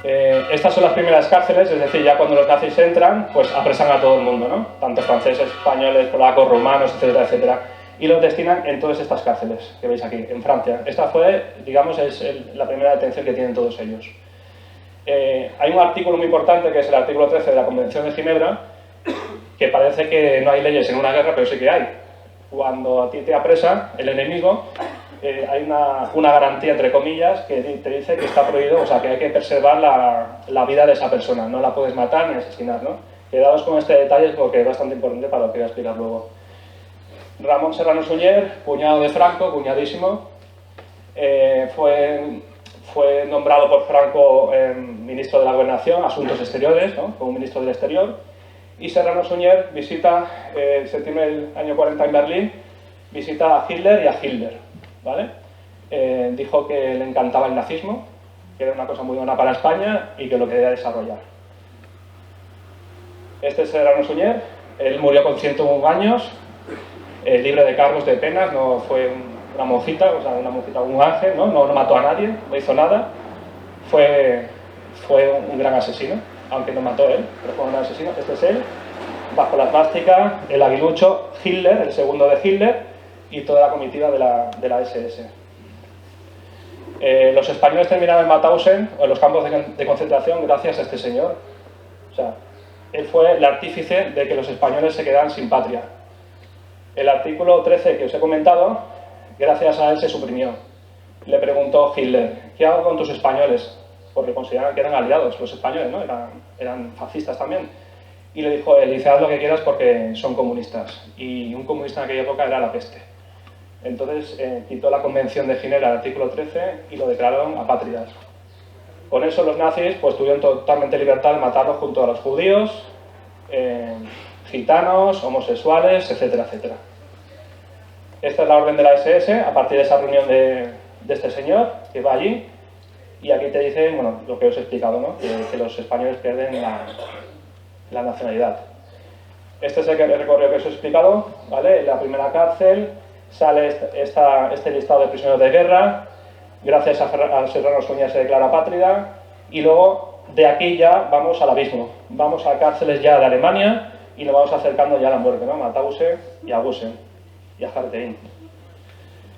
Estas son las primeras cárceles, es decir, ya cuando los nazis entran, pues apresan a todo el mundo, ¿no? Tanto franceses, españoles, polacos, rumanos, etcétera, etcétera. Y los destinan en todas estas cárceles que veis aquí, en Francia. Esta fue, digamos, la primera detención que tienen todos ellos. Hay un artículo muy importante, que es el artículo 13 de la Convención de Ginebra, que parece que no hay leyes en una guerra, pero sí que hay. Cuando a ti te apresa el enemigo, hay una garantía, entre comillas, que te dice que está prohibido, o sea, que hay que preservar la vida de esa persona, no la puedes matar ni asesinar, ¿no? Quedaos con este detalle porque es bastante importante para lo que voy a explicar luego. Ramón Serrano Suñer, cuñado de Franco, cuñadísimo, fue nombrado por Franco ministro de la Gobernación, Asuntos Exteriores, ¿no? Como ministro del Exterior, y Serrano Suñer visita, en septiembre del año 40 en Berlín, visita a Hitler y a Hitler, ¿vale? Dijo que le encantaba el nazismo, que era una cosa muy buena para España y que lo quería desarrollar. Este es Serrano Suñer, él murió con 101 años, libre de cargos, de penas, no fue una monjita, o sea, una monjita, un ángel, ¿no? No mató a nadie, no hizo nada, fue un gran asesino, aunque no mató él, pero fue un gran asesino. Este es él, bajo la esvástica, el aguilucho, Hitler, el segundo de Hitler, y toda la comitiva de la SS. Los españoles terminaron en Mauthausen, o en los campos de concentración, gracias a este señor. O sea, él fue el artífice de que los españoles se quedaran sin patria. El artículo 13 que os he comentado, gracias a él se suprimió. Le preguntó Hitler, ¿qué hago con tus españoles? Porque consideraban que eran aliados los españoles, ¿no? Eran fascistas también. Y le dijo él, dice, haz lo que quieras porque son comunistas. Y un comunista en aquella época era la peste. Entonces quitó la Convención de Ginebra, el artículo 13, y lo declararon apátridas. Con eso los nazis pues tuvieron totalmente libertad de matarlos junto a los judíos, gitanos, homosexuales, etcétera, etcétera. Esta es la orden de la SS, a partir de esa reunión de este señor, que va allí, y aquí te dice, bueno, lo que os he explicado, ¿no? Que los españoles pierden la nacionalidad. Este es el recorrido que os he explicado, ¿vale? En la primera cárcel sale este listado de prisioneros de guerra, gracias a Serrano Suñer se declara apátrida, y luego de aquí ya vamos al abismo, vamos a cárceles ya de Alemania, y nos vamos acercando ya a la muerte, ¿no? Mauthausen y a Gusen y a Hartheim.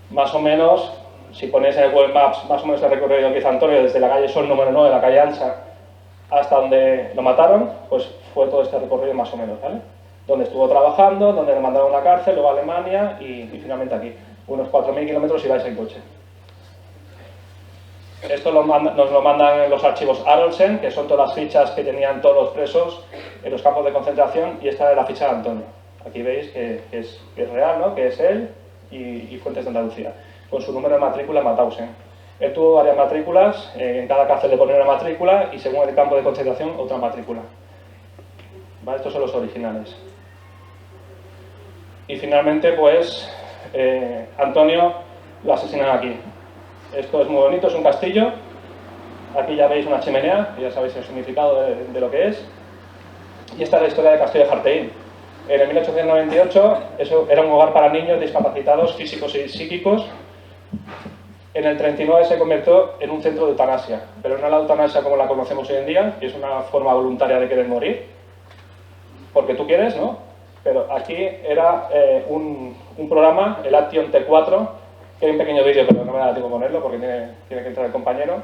Más o menos, si ponéis en el Google Maps, más o menos el recorrido que hizo Antonio desde la calle Sol número 9, la calle Ancha, hasta donde lo mataron, pues fue todo este recorrido más o menos, ¿vale? Donde estuvo trabajando, donde lo mandaron a la cárcel, luego a Alemania y finalmente aquí. Unos 4.000 kilómetros si vais en coche. Esto nos lo mandan en los archivos Arolsen, que son todas las fichas que tenían todos los presos en los campos de concentración, y esta es la ficha de Antonio. Aquí veis que es real, ¿no? Que es él y Fuentes de Andalucía, con su número de matrícula Mauthausen. Él tuvo varias matrículas, en cada cárcel le ponían una matrícula y según el campo de concentración otra matrícula. ¿Vale? Estos son los originales. Y finalmente, pues, Antonio lo asesinan aquí. Esto es muy bonito, es un castillo. Aquí ya veis una chimenea, y ya sabéis el significado de lo que es. Y esta es la historia del castillo de Hartheim. En el 1898 eso era un hogar para niños discapacitados físicos y psíquicos. En el 39 se convirtió en un centro de eutanasia, pero no la eutanasia como la conocemos hoy en día, que es una forma voluntaria de querer morir, porque tú quieres, ¿no? Pero aquí era un programa, el Action T4, que hay un pequeño vídeo, pero no me da tiempo ponerlo porque tiene que entrar el compañero.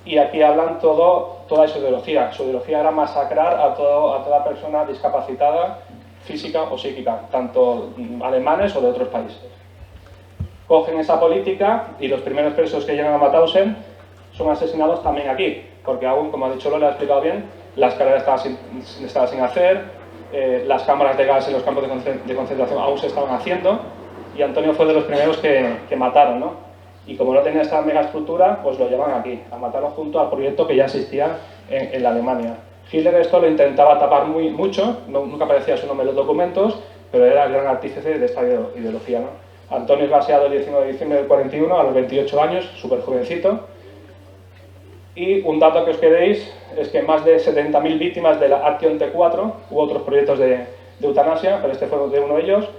Y aquí hablan toda su ideología. Su ideología era masacrar a toda persona discapacitada, física o psíquica, tanto alemanes o de otros países. Cogen esa política y los primeros presos que llegan a Mauthausen son asesinados también aquí, porque aún, como ha dicho Lola, ha explicado bien, las carreras estaban sin hacer, las cámaras de gas en los campos de concentración aún se estaban haciendo, y Antonio fue de los primeros que mataron, ¿no? Y como no tenía esta mega estructura, pues lo llevan aquí, a matarlo junto al proyecto que ya existía en la Alemania. Hitler esto lo intentaba tapar mucho, nunca aparecía su nombre en los documentos, pero era el gran artífice de esta ideología, ¿no? Antonio es gaseado el 19 de diciembre del 41, a los 28 años, súper jovencito. Y un dato que os quedéis es que más de 70.000 víctimas de la Action T4, hubo otros proyectos de eutanasia, pero este fue de uno de ellos.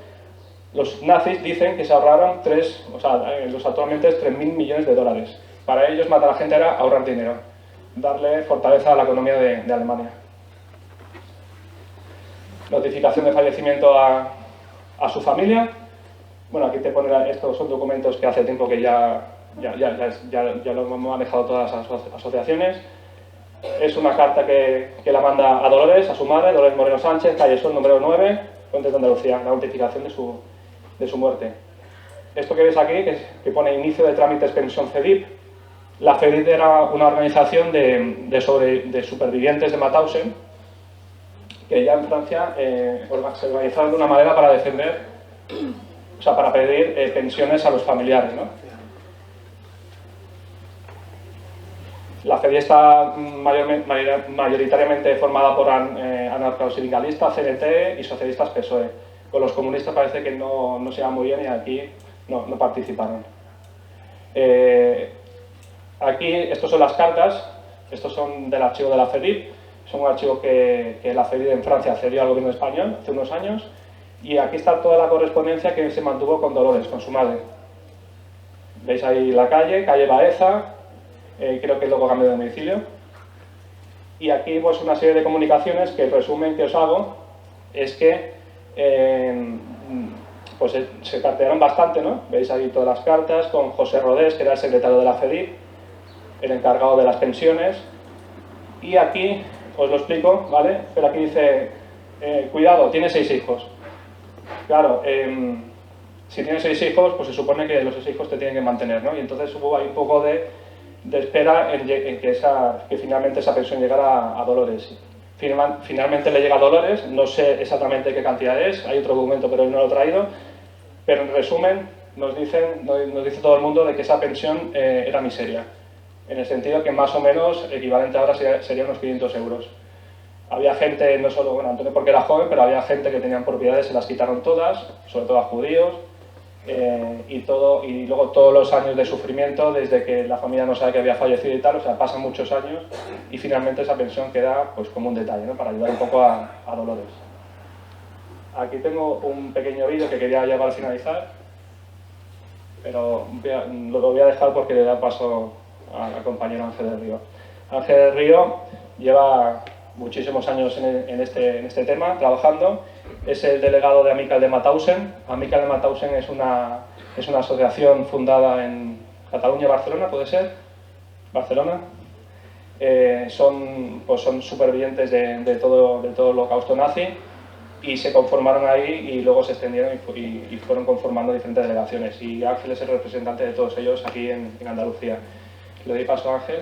Los nazis dicen que se ahorraron actualmente es 3.000 millones de dólares. Para ellos matar a la gente era ahorrar dinero. darle fortaleza a la economía de Alemania. Notificación de fallecimiento a su familia. Bueno, aquí te pone, estos son documentos que hace tiempo que ya lo hemos manejado todas las asociaciones. Es una carta que la manda a Dolores, a su madre, Dolores Moreno Sánchez, calle Sol, número 9, Fuentes de Andalucía, la notificación de su muerte. Esto que ves aquí, que pone inicio de trámites pensión CEDIP. La CEDIP era una organización de supervivientes de Mauthausen, que ya en Francia se organizaron de una manera para defender, o sea, para pedir pensiones a los familiares, ¿no? La CEDIP está mayoritariamente formada por anarcosindicalistas, CNT y socialistas PSOE. Con los comunistas parece que no se va muy bien y aquí no participaron. Aquí, estos son las cartas, estos son del archivo de la CEDIP, son un archivo que la CEDIP en Francia cedió al gobierno español hace unos años, y aquí está toda la correspondencia que se mantuvo con Dolores, con su madre. Veis ahí la calle Baeza, creo que luego cambió de domicilio, y aquí pues una serie de comunicaciones que el resumen que os hago es que pues se cartearon bastante, ¿no? Veis ahí todas las cartas con José Rodés, que era el secretario de la CEDIP, el encargado de las pensiones, y aquí os lo explico, ¿vale? Pero aquí dice, cuidado, tiene 6 hijos. Claro, si tienes 6 hijos, pues se supone que los 6 hijos te tienen que mantener, ¿no? Y entonces hubo ahí un poco de espera en que finalmente esa pensión llegara a Dolores. Finalmente le llega a Dolores, no sé exactamente qué cantidad es, hay otro documento pero él no lo he traído, pero en resumen nos dice todo el mundo de que esa pensión era miseria, en el sentido que más o menos equivalente ahora sería unos 500 euros. Había gente, no solo, bueno, Antonio porque era joven, pero había gente que tenían propiedades, se las quitaron todas, sobre todo a judíos, y luego todos los años de sufrimiento desde que la familia no sabe que había fallecido y tal, o sea, pasan muchos años y finalmente esa pensión queda pues como un detalle, ¿no? Para ayudar un poco a Dolores. Aquí tengo un pequeño vídeo que quería llevar al finalizar, pero lo voy a dejar porque le da paso al compañero Ángel del Río. Ángel del Río lleva muchísimos años en este tema, trabajando. Es el delegado de Amical de Mauthausen. Amical de Mauthausen es una asociación fundada en Cataluña, Barcelona, ¿puede ser? ¿Barcelona? Son supervivientes de todo el holocausto nazi y se conformaron ahí y luego se extendieron y fueron conformando diferentes delegaciones. Y Ángel es el representante de todos ellos aquí en Andalucía. Le doy paso a Ángel.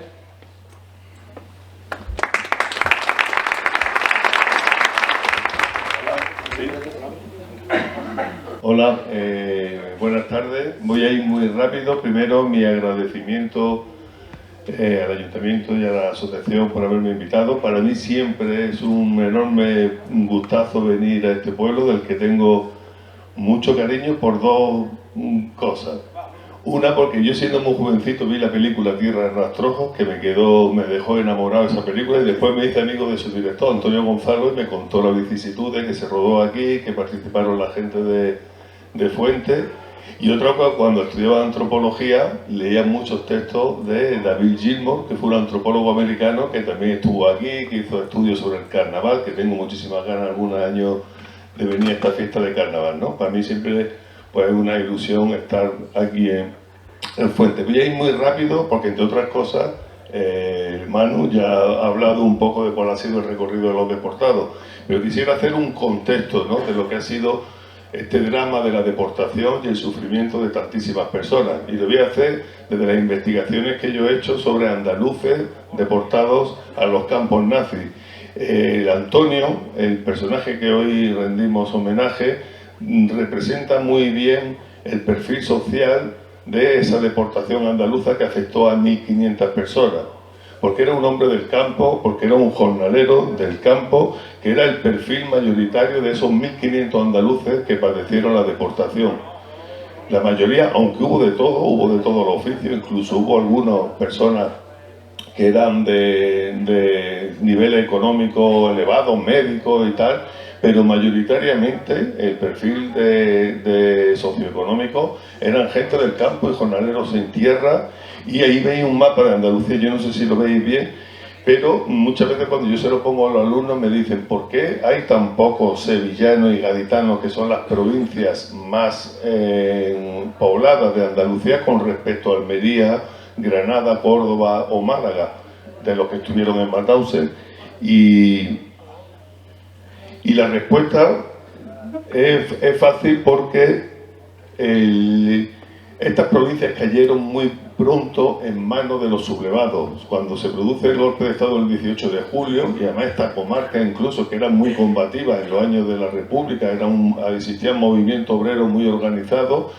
Hola, buenas tardes. Voy a ir muy rápido. Primero, mi agradecimiento al Ayuntamiento y a la Asociación por haberme invitado. Para mí siempre es un enorme gustazo venir a este pueblo del que tengo mucho cariño por 2 cosas. Una, porque yo siendo muy jovencito vi la película Tierra de Rastrojos, que me dejó enamorado de esa película, y después me hice amigo de su director, Antonio Gonzalo, y me contó las vicisitudes que se rodó aquí, que participaron la gente de Fuentes. Y otra cosa, cuando estudiaba antropología, leía muchos textos de David Gilmour, que fue un antropólogo americano que también estuvo aquí, que hizo estudios sobre el carnaval, que tengo muchísimas ganas algunos años de venir a esta fiesta de carnaval, ¿no? Para mí siempre pues es una ilusión estar aquí en Fuentes. Voy a ir muy rápido porque, entre otras cosas, Manu ya ha hablado un poco de cuál ha sido el recorrido de los deportados, pero quisiera hacer un contexto, ¿no?, de lo que ha sido este drama de la deportación y el sufrimiento de tantísimas personas. Y lo voy a hacer desde las investigaciones que yo he hecho sobre andaluces deportados a los campos nazis. Antonio, el personaje que hoy rendimos homenaje, representa muy bien el perfil social de esa deportación andaluza que afectó a 1.500 personas, porque era un hombre del campo, porque era un jornalero del campo, que era el perfil mayoritario de esos 1.500 andaluces que padecieron la deportación. La mayoría, aunque hubo de todo los oficios, incluso hubo algunas personas que eran de nivel económico elevado, médicos y tal, pero mayoritariamente el perfil de socioeconómico eran gente del campo y jornaleros en tierra. Y ahí veis un mapa de Andalucía, yo no sé si lo veis bien, Pero muchas veces cuando yo se lo pongo a los alumnos me dicen, ¿por qué hay tan pocos sevillanos y gaditanos, que son las provincias más pobladas de Andalucía, con respecto a Almería, Granada, Córdoba o Málaga, de los que estuvieron en Mauthausen? Y la respuesta es fácil, porque estas provincias cayeron muy pronto en manos de los sublevados. Cuando se produce el golpe de Estado el 18 de julio, y además esta comarca incluso, que era muy combativa en los años de la República, existían movimientos obreros muy organizados,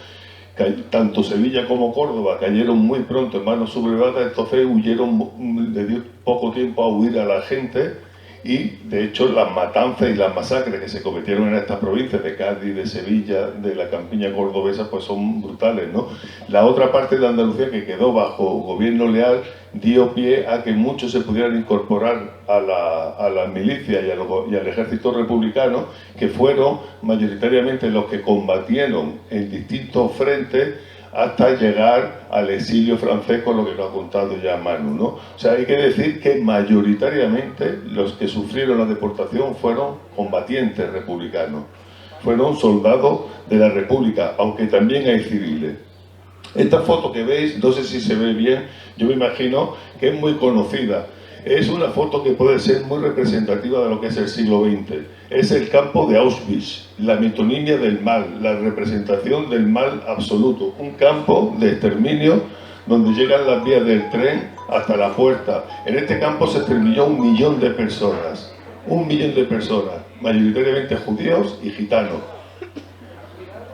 tanto Sevilla como Córdoba cayeron muy pronto en manos sublevadas. Entonces le dio poco tiempo a huir a la gente, y de hecho las matanzas y las masacres que se cometieron en estas provincias de Cádiz, de Sevilla, de la campiña cordobesa, pues son brutales, ¿no? La otra parte de Andalucía, que quedó bajo gobierno leal, dio pie a que muchos se pudieran incorporar a la milicia y al ejército republicano, que fueron mayoritariamente los que combatieron en distintos frentes hasta llegar al exilio francés, con lo que nos ha contado ya Manu, ¿no? O sea, hay que decir que mayoritariamente los que sufrieron la deportación fueron combatientes republicanos, fueron soldados de la República, aunque también hay civiles. Esta foto que veis, no sé si se ve bien, yo me imagino que es muy conocida. Es una foto que puede ser muy representativa de lo que es el siglo XX. Es el campo de Auschwitz, la metonimia del mal, la representación del mal absoluto. Un campo de exterminio donde llegan las vías del tren hasta la puerta. En este campo se exterminó 1 millón de personas. 1 millón de personas, mayoritariamente judíos y gitanos.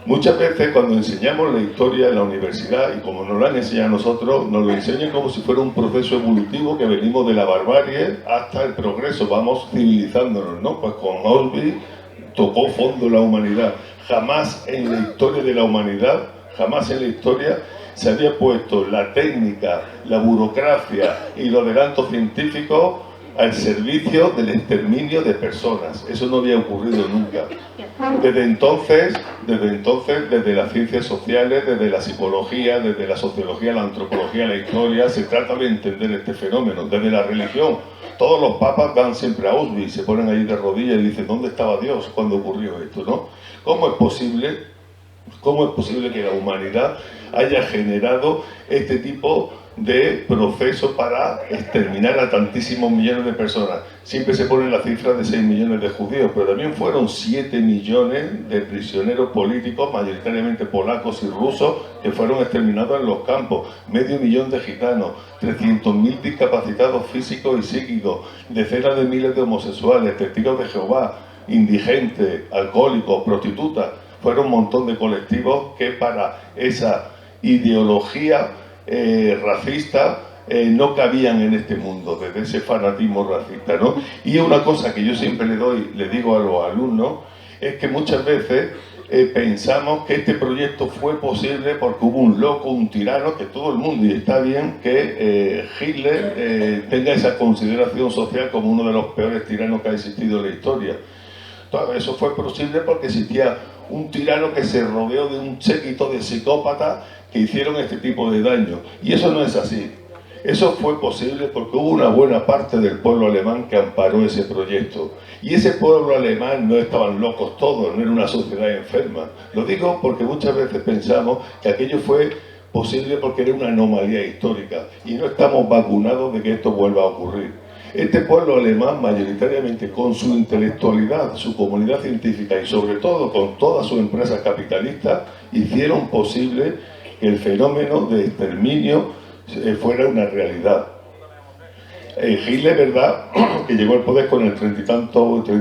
Muchas veces cuando enseñamos la historia en la universidad, y como nos la han enseñado a nosotros, nos lo enseñan como si fuera un proceso evolutivo, que venimos de la barbarie hasta el progreso, vamos civilizándonos, ¿no? Pues con Auschwitz tocó fondo la humanidad. Jamás en la historia de la humanidad, jamás en la historia se había puesto la técnica, la burocracia y los adelantos científicos al servicio del exterminio de personas. Eso no había ocurrido nunca. Desde entonces, desde las ciencias sociales, desde la psicología, desde la sociología, la antropología, la historia, se trata de entender este fenómeno. Desde la religión, todos los papas van siempre a Auschwitz, se ponen ahí de rodillas y dicen, ¿dónde estaba Dios cuando ocurrió esto, no? ¿Cómo es posible que la humanidad haya generado este tipo de proceso para exterminar a tantísimos millones de personas? Siempre se ponen las cifras de 6 millones de judíos, pero también fueron 7 millones de prisioneros políticos, mayoritariamente polacos y rusos, que fueron exterminados en los campos, 500.000 de gitanos, 300.000 discapacitados físicos y psíquicos, decenas de miles de homosexuales, testigos de Jehová, indigentes, alcohólicos, prostitutas. Fueron un montón de colectivos que para esa ideología racista no cabían en este mundo, desde ese fanatismo racista, ¿no? Y una cosa que yo siempre le digo a los alumnos, es que muchas veces pensamos que este proyecto fue posible porque hubo un loco, un tirano, que todo el mundo, y está bien que Hitler tenga esa consideración social como uno de los peores tiranos que ha existido en la historia. Todo eso fue posible porque existía un tirano que se rodeó de un séquito de psicópatas que hicieron este tipo de daño. Y eso no es así. Eso fue posible porque hubo una buena parte del pueblo alemán que amparó ese proyecto. Y ese pueblo alemán no estaban locos todos, no era una sociedad enferma. Lo digo porque muchas veces pensamos que aquello fue posible porque era una anomalía histórica. Y no estamos vacunados de que esto vuelva a ocurrir. Este pueblo alemán, mayoritariamente con su intelectualidad, su comunidad científica y sobre todo con todas sus empresas capitalistas, hicieron posible que el fenómeno de exterminio fuera una realidad. Hitler, ¿verdad?, que llegó al poder con el 30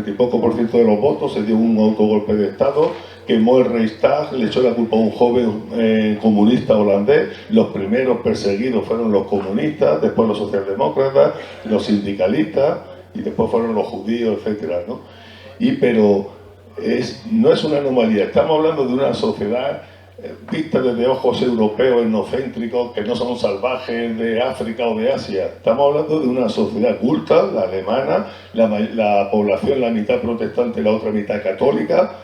y poco por ciento de los votos, se dio un autogolpe de Estado, quemó el Reichstag, le echó la culpa a un joven comunista holandés. Los primeros perseguidos fueron los comunistas, después los socialdemócratas, los sindicalistas y después fueron los judíos, etcétera, ¿no? Pero no es una anomalía, estamos hablando de una sociedad vista desde ojos europeos etnocéntricos, que no son salvajes de África o de Asia. Estamos hablando de una sociedad culta, la alemana, la población la mitad protestante, la otra mitad católica,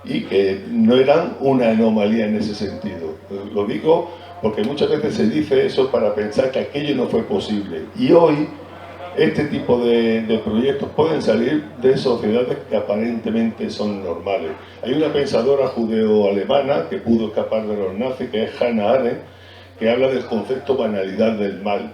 y que no eran una anomalía en ese sentido. Lo digo porque muchas veces se dice eso para pensar que aquello no fue posible. Y hoy este tipo de proyectos pueden salir de sociedades que aparentemente son normales. Hay una pensadora judeo-alemana que pudo escapar de los nazis, que es Hannah Arendt, que habla del concepto banalidad del mal,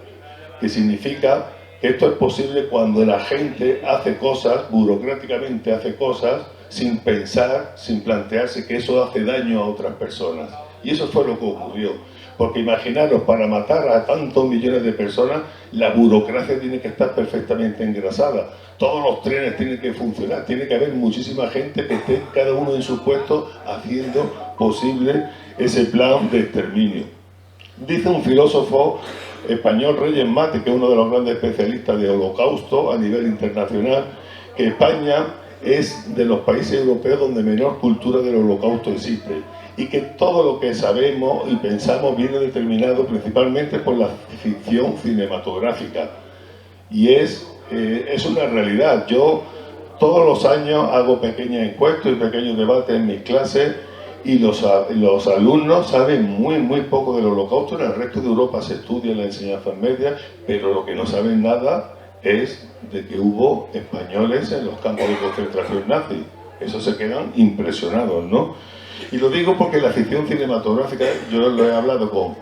que significa que esto es posible cuando la gente hace cosas, burocráticamente hace cosas, sin pensar, sin plantearse que eso hace daño a otras personas. Y eso fue lo que ocurrió. Porque imaginaros, para matar a tantos millones de personas, la burocracia tiene que estar perfectamente engrasada. Todos los trenes tienen que funcionar, tiene que haber muchísima gente que esté cada uno en su puesto haciendo posible ese plan de exterminio. Dice un filósofo español, Reyes Mate, que es uno de los grandes especialistas de holocausto a nivel internacional, que España es de los países europeos donde menor cultura del holocausto existe y que todo lo que sabemos y pensamos viene determinado principalmente por la ficción cinematográfica. Y es una realidad. Yo todos los años hago pequeñas encuestas y pequeños debates en mis clases y los alumnos saben muy poco del holocausto. En el resto de Europa se estudia la enseñanza media, pero lo que no saben nada es de que hubo españoles en los campos de concentración nazi. Eso se quedan impresionados, ¿no? Y lo digo porque la ficción cinematográfica, yo lo he hablado con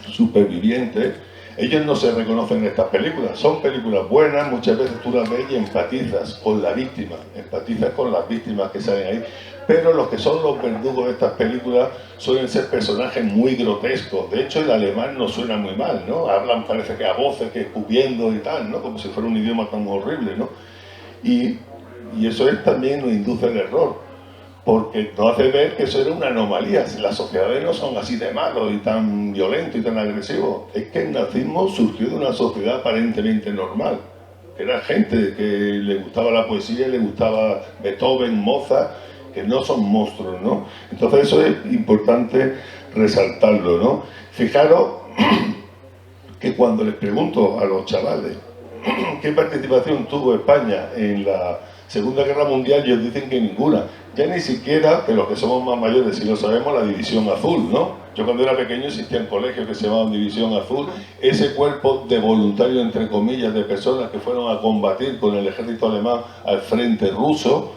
supervivientes, ellos no se reconocen en estas películas. Son películas buenas, muchas veces tú las ves y empatizas con la víctima, empatizas con las víctimas que salen ahí. Pero los que son los verdugos de estas películas suelen ser personajes muy grotescos. De hecho, el alemán no suena muy mal, ¿no? Hablan, parece que a voces, que escupiendo y tal, ¿no? Como si fuera un idioma tan horrible, ¿no? Y eso también nos induce al error, porque nos hace ver que eso era una anomalía. Las sociedades no son así de malos y tan violentos y tan agresivos. Es que el nazismo surgió de una sociedad aparentemente normal, que era gente que le gustaba la poesía, le gustaba Beethoven, Mozart, que no son monstruos, ¿no? Entonces eso es importante resaltarlo, ¿no? Fijaros que cuando les pregunto a los chavales qué participación tuvo España en la Segunda Guerra Mundial, ellos dicen que ninguna. Ya ni siquiera, que los que somos más mayores sí lo sabemos, la División Azul, ¿no? Yo cuando era pequeño existían colegios que se llamaban División Azul, ese cuerpo de voluntarios, entre comillas, de personas que fueron a combatir con el ejército alemán al frente ruso.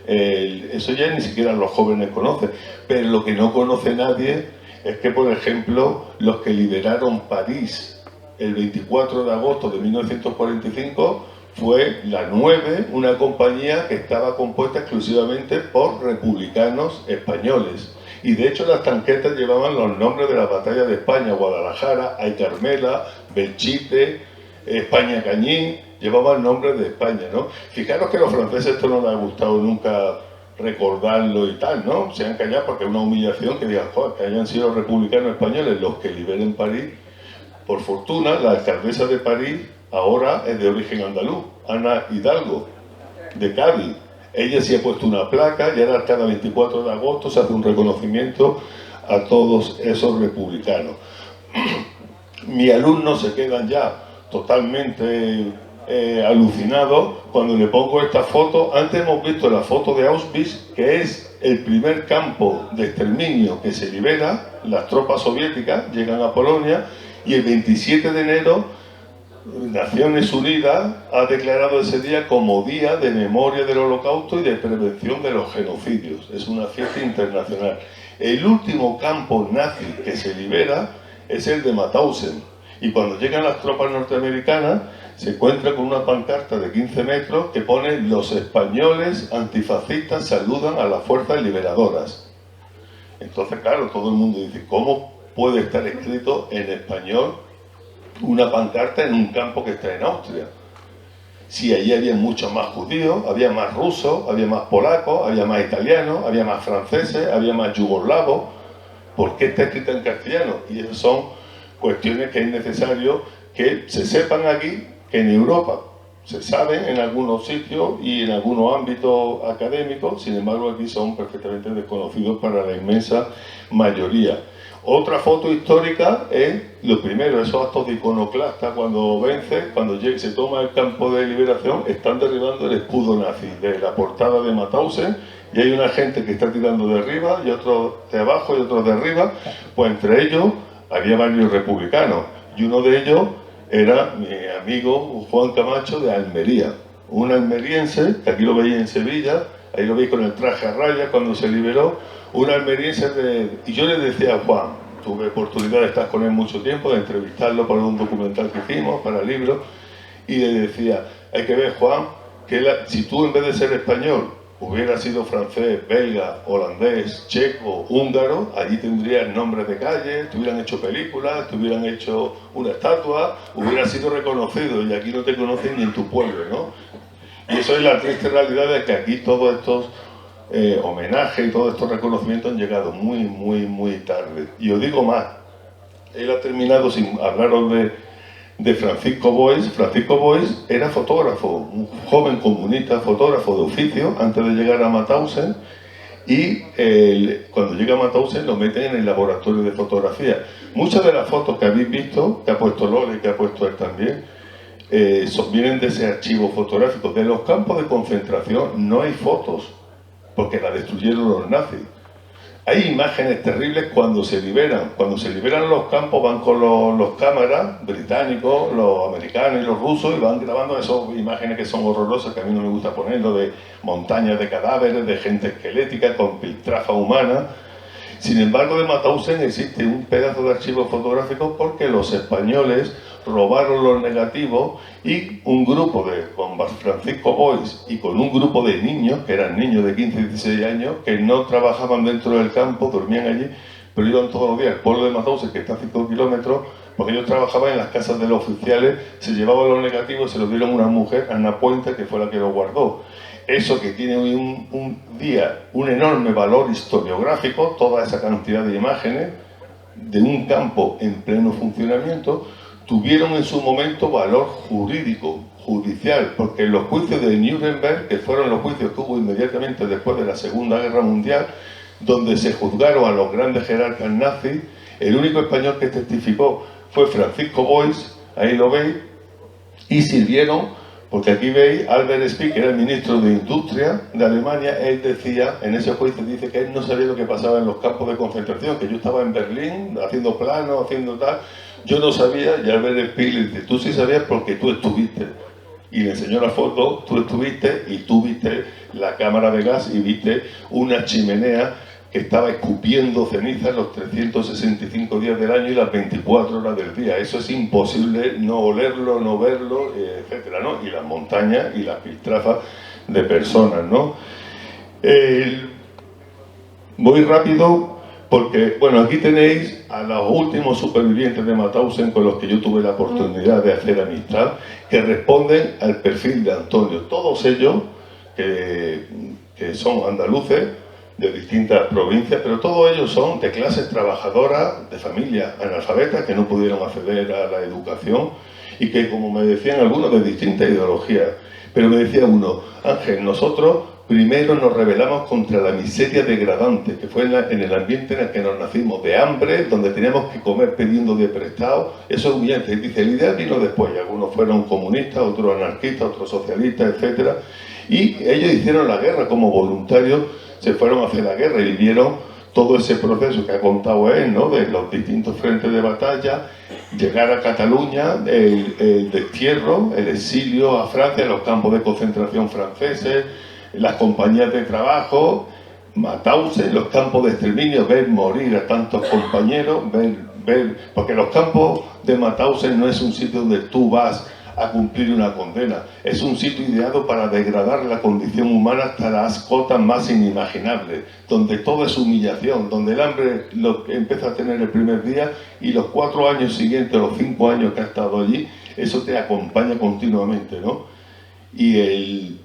Eso ya ni siquiera los jóvenes conocen, pero lo que no conoce nadie es que, por ejemplo, los que liberaron París el 24 de agosto de 1945 fue la 9, una compañía que estaba compuesta exclusivamente por republicanos españoles. Y de hecho las tanquetas llevaban los nombres de las batallas de España: Guadalajara, Ay Carmela, Belchite, España Cañí, llevaban nombres de España, ¿no? Fijaros que a los franceses esto no les ha gustado nunca recordarlo y tal, ¿no? Se han callado porque es una humillación que digan, joder, que hayan sido republicanos españoles los que liberen París. Por fortuna, la alcaldesa de París ahora es de origen andaluz, Ana Hidalgo, de Cádiz. Ella sí ha puesto una placa y ahora cada 24 de agosto se hace un reconocimiento a todos esos republicanos. Mis alumnos se quedan ya totalmente alucinados cuando le pongo esta foto. Antes hemos visto la foto de Auschwitz, que es el primer campo de exterminio que se libera. Las tropas soviéticas llegan a Polonia y el 27 de enero Naciones Unidas ha declarado ese día como Día de Memoria del Holocausto y de Prevención de los Genocidios. Es una fiesta internacional. El último campo nazi que se libera es el de Mauthausen. Y cuando llegan las tropas norteamericanas, se encuentra con una pancarta de 15 metros que pone: los españoles antifascistas saludan a las fuerzas liberadoras. Entonces, claro, todo el mundo dice, ¿cómo puede estar escrito en español una pancarta en un campo que está en Austria? Si allí había muchos más judíos, había más rusos, había más polacos, había más italianos, había más franceses, había más yugoslavos. ¿Por qué está escrita en castellano? Y esas son cuestiones que es necesario que se sepan aquí, que en Europa se saben en algunos sitios y en algunos ámbitos académicos, sin embargo aquí son perfectamente desconocidos para la inmensa mayoría. Otra foto histórica es lo primero, esos actos de iconoclasta cuando vence, cuando se toma el campo de liberación, están derribando el escudo nazi de la portada de Mauthausen y hay una gente que está tirando de arriba y otros de abajo y otros de arriba. Pues entre ellos había varios republicanos y uno de ellos era mi amigo Juan Camacho de Almería, un almeriense, que aquí lo veis en Sevilla, ahí lo veis con el traje a rayas cuando se liberó, un almeriense y yo le decía a Juan, tuve oportunidad de estar con él mucho tiempo, de entrevistarlo para un documental que hicimos, para el libro, y le decía, hay que ver, Juan, que si tú en vez de ser español hubiera sido francés, belga, holandés, checo, húngaro, allí tendrías nombres de calle, te hubieran hecho películas, te hubieran hecho una estatua, hubieras sido reconocido y aquí no te conocen ni en tu pueblo, ¿no? Y eso es la triste realidad de que aquí todos estos homenajes y todos estos reconocimientos han llegado muy tarde. Y os digo más, él ha terminado sin hablaros de Francisco Boix. Francisco Boix era fotógrafo, un joven comunista, fotógrafo de oficio, antes de llegar a Mauthausen, y cuando llega a Mauthausen lo meten en el laboratorio de fotografía. Muchas de las fotos que habéis visto, que ha puesto Lore y que ha puesto él también, vienen de ese archivo fotográfico. De los campos de concentración no hay fotos, porque la destruyeron los nazis. Hay imágenes terribles cuando se liberan. Cuando se liberan los campos van con los cámaras británicos, los americanos y los rusos y van grabando esas imágenes que son horrorosas, que a mí no me gusta ponerlo, de montañas de cadáveres, de gente esquelética con piltrafa humana. Sin embargo, de Mauthausen existe un pedazo de archivo fotográfico porque los españoles robaron los negativos y un grupo con Francisco Boix y con un grupo de niños, que eran niños de 15 y 16 años, que no trabajaban dentro del campo, dormían allí, pero iban todos los días al pueblo de Mauthausen, que está a 5 kilómetros, porque ellos trabajaban en las casas de los oficiales, se llevaban los negativos y se los dieron a una mujer, Ana Puente, que fue la que los guardó. Eso que tiene hoy un enorme valor historiográfico, toda esa cantidad de imágenes de un campo en pleno funcionamiento, tuvieron en su momento valor jurídico, judicial, porque en los juicios de Nuremberg, que fueron los juicios que hubo inmediatamente después de la Segunda Guerra Mundial, donde se juzgaron a los grandes jerarcas nazis, el único español que testificó fue Francisco Boix, ahí lo veis, y sirvieron. Porque aquí veis, Albert Speer, que era el ministro de Industria de Alemania, él decía, en ese juicio dice que él no sabía lo que pasaba en los campos de concentración, que yo estaba en Berlín haciendo planos, haciendo tal, yo no sabía, y Albert Speer le dice, tú sí sabías porque tú estuviste. Y le enseñó la foto, tú estuviste y tú viste la cámara de gas y viste una chimenea que estaba escupiendo cenizas los 365 días del año y las 24 horas del día. Eso es imposible no olerlo, no verlo, etcétera, ¿no? Y las montañas y las piltrafas de personas, ¿no? Voy rápido porque, bueno, aquí tenéis a los últimos supervivientes de Mauthausen con los que yo tuve la oportunidad de hacer amistad, que responden al perfil de Antonio. Todos ellos que son andaluces, de distintas provincias, pero todos ellos son de clases trabajadoras, de familias analfabetas que no pudieron acceder a la educación y que, como me decían algunos, de distintas ideologías. Pero me decía uno, Ángel, nosotros primero nos rebelamos contra la miseria degradante, que fue en el ambiente en el que nos nacimos, de hambre, donde teníamos que comer pidiendo de prestado. Eso es humillante. Dice, el ideal vino después, algunos fueron comunistas, otros anarquistas, otros socialistas, etc. Y ellos hicieron la guerra como voluntarios, se fueron a hacer la guerra y vieron todo ese proceso que ha contado él, ¿no? De los distintos frentes de batalla, llegar a Cataluña, el destierro, el exilio a Francia, los campos de concentración franceses, las compañías de trabajo, Mauthausen, los campos de exterminio, ver morir a tantos compañeros, porque los campos de Mauthausen no es un sitio donde tú vas a cumplir una condena, es un sitio ideado para degradar la condición humana hasta las cotas más inimaginables, donde todo es humillación, donde el hambre lo empieza a tener el primer día y los 4 años siguientes, los 5 años que ha estado allí, eso te acompaña continuamente, ¿no? Y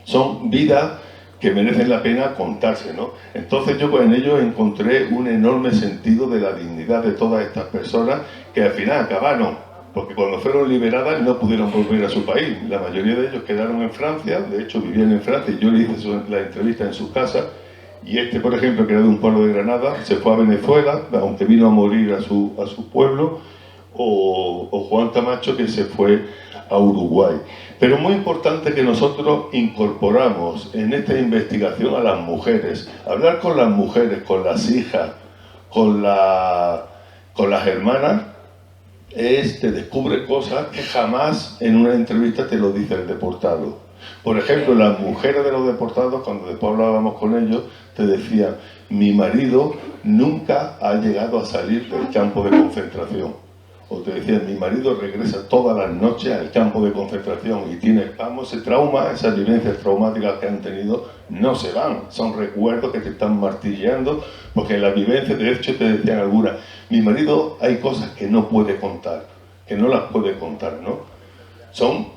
son vidas que merecen la pena contarse, ¿no? Entonces yo en ello encontré un enorme sentido de la dignidad de todas estas personas que al final acabaron, porque cuando fueron liberadas no pudieron volver a su país. La mayoría de ellos quedaron en Francia, de hecho vivían en Francia, y yo le hice la entrevista en su casa, y por ejemplo, que era de un pueblo de Granada, se fue a Venezuela, aunque vino a morir a su pueblo, o Juan Camacho, que se fue a Uruguay. Pero muy importante que nosotros incorporamos en esta investigación a las mujeres, hablar con las mujeres, con las hijas, con las hermanas, te descubre cosas que jamás en una entrevista te lo dice el deportado. Por ejemplo, las mujeres de los deportados, cuando después hablábamos con ellos, te decían: mi marido nunca ha llegado a salir del campo de concentración. O te decían: mi marido regresa todas las noches al campo de concentración y tiene, ese trauma, esas vivencias traumáticas que han tenido, no se van. Son recuerdos que te están martilleando, porque en las vivencias, de hecho, te decían algunas: mi marido hay cosas que no puede contar, que no las puede contar, ¿no?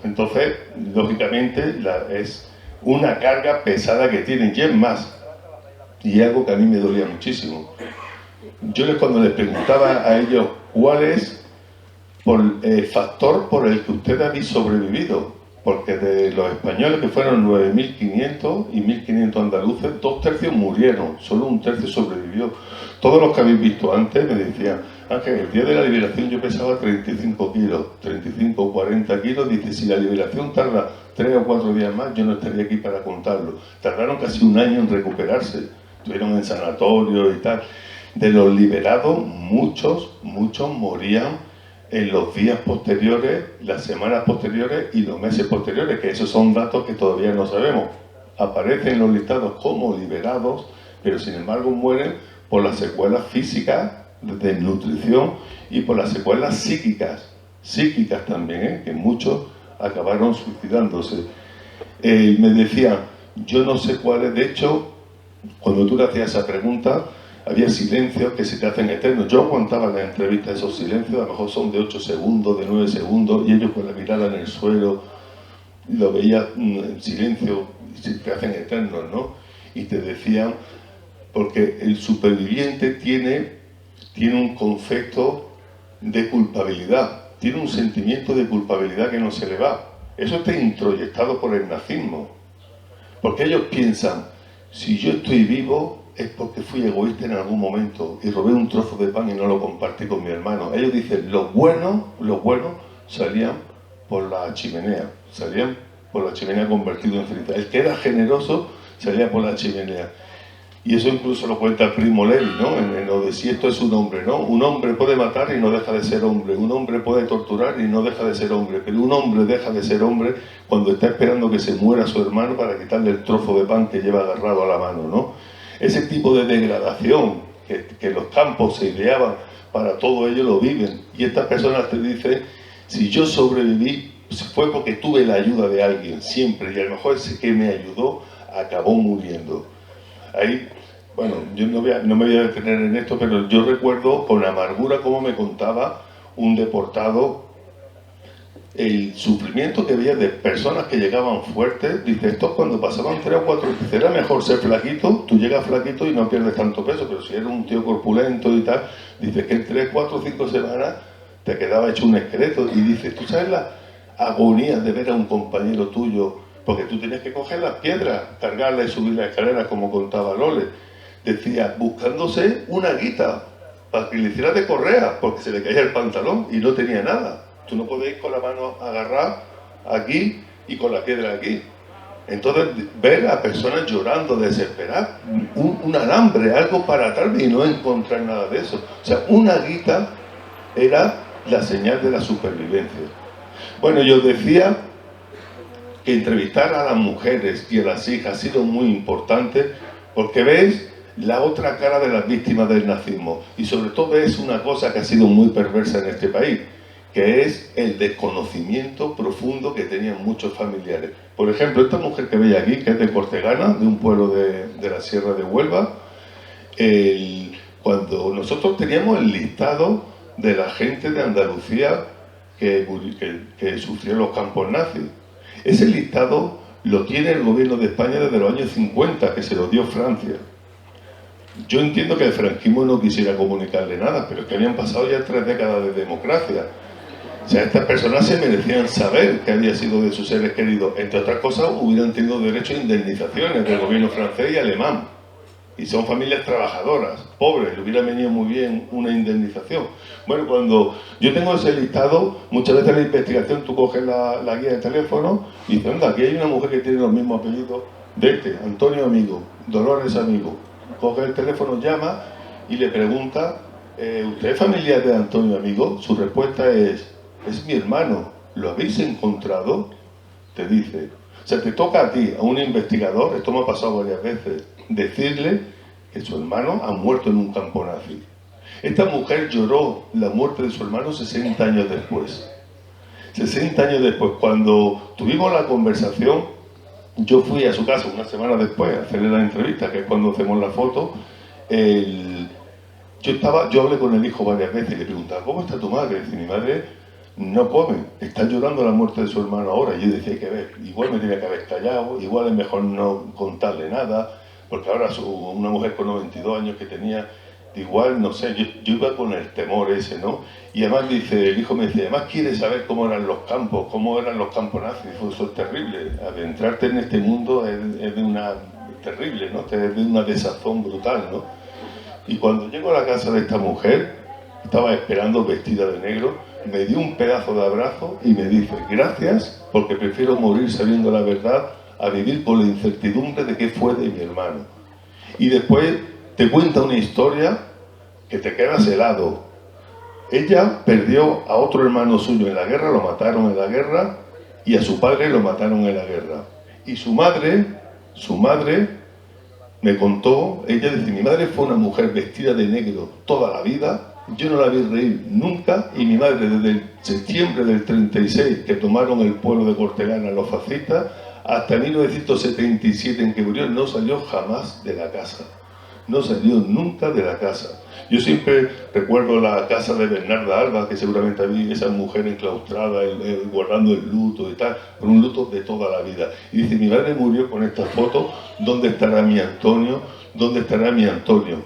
Entonces, lógicamente, es una carga pesada que tienen, y es más, y algo que a mí me dolía muchísimo. Yo cuando les preguntaba a ellos cuál es el factor por el que usted habéis sobrevivido, porque de los españoles, que fueron 9.500 y 1.500 andaluces, 2/3 murieron, solo 1/3 sobrevivió. Todos los que habéis visto antes me decían: Ángel, el día de la liberación yo pesaba 35 kilos, 35 o 40 kilos, dice, si la liberación tarda 3 o 4 días más, yo no estaría aquí para contarlo. Tardaron casi un año en recuperarse, estuvieron en sanatorios y tal. De los liberados, muchos morían en los días posteriores, las semanas posteriores y los meses posteriores, que esos son datos que todavía no sabemos. Aparecen en los listados como liberados, pero sin embargo mueren por las secuelas físicas, de nutrición, y por las secuelas psíquicas también, que muchos acabaron suicidándose. Me decían, yo no sé cuál es, de hecho, cuando tú le hacías esa pregunta, había silencios que se te hacen eternos. Yo aguantaba en la entrevista esos silencios, a lo mejor son de 8 segundos, de 9 segundos, y ellos con la mirada en el suelo, lo veías en silencio, y se te hacen eternos, ¿no? Y te decían, porque el superviviente tiene un concepto de culpabilidad, tiene un sentimiento de culpabilidad que no se le va. Eso está introyectado por el nazismo, porque ellos piensan, si yo estoy vivo es porque fui egoísta en algún momento y robé un trozo de pan y no lo compartí con mi hermano. Ellos dicen, los buenos salían por la chimenea, convertido en ceniza. El que era generoso salía por la chimenea. Y eso incluso lo cuenta el Primo Levi, ¿no? En lo de si esto es un hombre, ¿no? Un hombre puede matar y no deja de ser hombre. Un hombre puede torturar y no deja de ser hombre. Pero un hombre deja de ser hombre cuando está esperando que se muera su hermano para quitarle el trozo de pan que lleva agarrado a la mano, ¿no? Ese tipo de degradación que los campos se ideaban para todo ello lo viven. Y estas personas te dicen, si yo sobreviví, fue porque tuve la ayuda de alguien, siempre. Y a lo mejor ese que me ayudó acabó muriendo. Ahí, bueno, yo no me voy a detener en esto, pero yo recuerdo con amargura cómo me contaba un deportado el sufrimiento que había de personas que llegaban fuertes. Dice, estos cuando pasaban 3 o 4, dice, era mejor ser flaquito, tú llegas flaquito y no pierdes tanto peso, pero si eres un tío corpulento y tal, dice que en 3, 4, 5 semanas te quedaba hecho un esqueleto. Y dice, ¿tú sabes la agonía de ver a un compañero tuyo? Porque tú tienes que coger las piedras, cargarlas y subir las escaleras, como contaba Lole. Decía, buscándose una guita para que le hiciera de correa, porque se le caía el pantalón y no tenía nada. Tú no puedes ir con la mano agarrada aquí y con la piedra aquí. Entonces, ver a personas llorando, desesperadas, un alambre, algo para atarme y no encontrar nada de eso. O sea, una guita era la señal de la supervivencia. Bueno, yo decía que entrevistar a las mujeres y a las hijas ha sido muy importante porque ves la otra cara de las víctimas del nazismo y sobre todo ves una cosa que ha sido muy perversa en este país, que es el desconocimiento profundo que tenían muchos familiares. Por ejemplo, esta mujer que veis aquí, que es de Cortegana, de un pueblo de la Sierra de Huelva, cuando nosotros teníamos el listado de la gente de Andalucía que sufrió los campos nazis. Ese listado lo tiene el gobierno de España desde los años 50, que se lo dio Francia. Yo entiendo que el franquismo no quisiera comunicarle nada, pero es que habían pasado ya 3 décadas de democracia. O sea, estas personas se merecían saber qué había sido de sus seres queridos. Entre otras cosas, hubieran tenido derecho a indemnizaciones del gobierno francés y alemán. Y son familias trabajadoras, pobres, le hubiera venido muy bien una indemnización. Bueno, cuando yo tengo ese listado, muchas veces en la investigación tú coges la guía de teléfono y dices, anda, aquí hay una mujer que tiene los mismos apellidos de Antonio amigo, Dolores amigo. Coge el teléfono, llama y le pregunta ¿usted es familiar de Antonio, amigo? Su respuesta es mi hermano. ¿Lo habéis encontrado? Te dice. O sea, te toca a ti, a un investigador, esto me ha pasado varias veces, decirle que su hermano ha muerto en un campo nazi. Esta mujer lloró la muerte de su hermano 60 años después. 60 años después, cuando tuvimos la conversación, yo fui a su casa una semana después a hacerle la entrevista, que es cuando hacemos la foto. Yo hablé con el hijo varias veces y le preguntaba, ¿cómo está tu madre? Dice, mi madre no come, está llorando la muerte de su hermano ahora. Y yo decía, hay que ver, igual me tenía que haber callado, igual es mejor no contarle nada, porque ahora una mujer con 92 años que tenía, igual, no sé, yo iba con el temor ese, ¿no? Y además dice, el hijo me dice, además quiere saber cómo eran los campos nazis. Eso es terrible, adentrarte en este mundo es de una terrible, ¿no? Es de una desazón brutal, ¿no? Y cuando llego a la casa de esta mujer, estaba esperando vestida de negro, me dio un pedazo de abrazo y me dice, gracias, porque prefiero morir sabiendo la verdad a vivir con la incertidumbre de qué fue de mi hermano. Y después te cuenta una historia que te quedas helado. Ella perdió a otro hermano suyo en la guerra, lo mataron en la guerra, y a su padre lo mataron en la guerra. Y su madre me contó, ella dice, mi madre fue una mujer vestida de negro toda la vida, yo no la vi reír nunca, y mi madre desde el septiembre del 36, que tomaron el pueblo de Cortegana los fascistas, hasta 1977 en que murió, no salió jamás de la casa. No salió nunca de la casa. Yo siempre recuerdo la casa de Bernarda Alba, que seguramente había esa mujer enclaustrada, guardando el luto y tal, por un luto de toda la vida. Y dice, mi madre murió con esta foto, ¿dónde estará mi Antonio? ¿Dónde estará mi Antonio?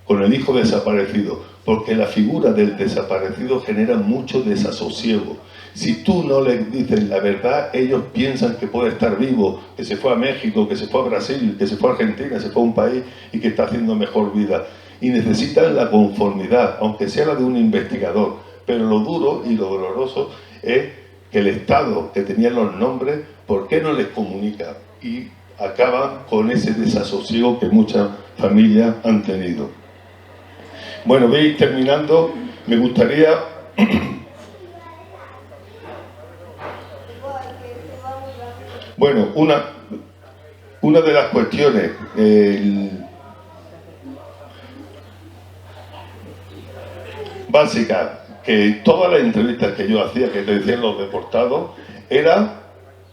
Con el hijo desaparecido. Porque la figura del desaparecido genera mucho desasosiego. Si tú no les dices la verdad, ellos piensan que puede estar vivo, que se fue a México, que se fue a Brasil, que se fue a Argentina, se fue a un país y que está haciendo mejor vida. Y necesitan la conformidad, aunque sea la de un investigador. Pero lo duro y lo doloroso es que el Estado, que tenía los nombres, ¿por qué no les comunica? Y acaban con ese desasosiego que muchas familias han tenido. Bueno, veis, terminando, me gustaría... Bueno, una de las cuestiones básicas que todas las entrevistas que yo hacía, que te decían los deportados, era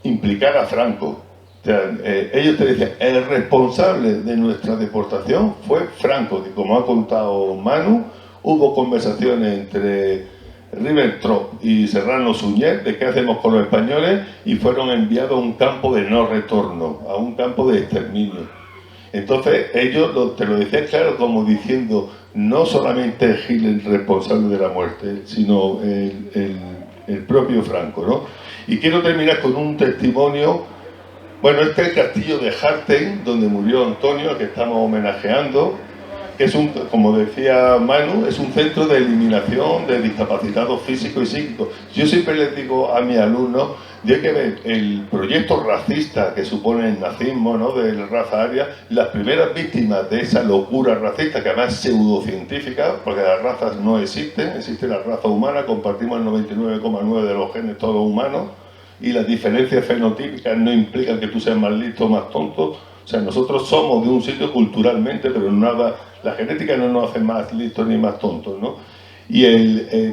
implicar a Franco. O sea, ellos te decían, el responsable de nuestra deportación fue Franco, que como ha contado Manu, hubo conversaciones entre Ribbentrop y Serrano Suñer de qué hacemos con los españoles y fueron enviados a un campo de no retorno, a un campo de exterminio. Entonces ellos te lo decían claro como diciendo, no solamente es Gil el responsable de la muerte, sino el propio Franco, ¿no? Y quiero terminar con un testimonio. Bueno, este es el castillo de Harten, donde murió Antonio, que estamos homenajeando, que es como decía Manu, es un centro de eliminación de discapacitados físicos y psíquicos. Yo siempre les digo a mis alumnos, hay que ver el proyecto racista que supone el nazismo, ¿no?, de la raza aria, las primeras víctimas de esa locura racista, que además es pseudocientífica, porque las razas no existen, existe la raza humana, compartimos el 99,9% de los genes todos humanos, y las diferencias fenotípicas no implican que tú seas más listo o más tonto. O sea, nosotros somos de un sitio culturalmente, pero nada, la genética no nos hace más listos ni más tontos, ¿no?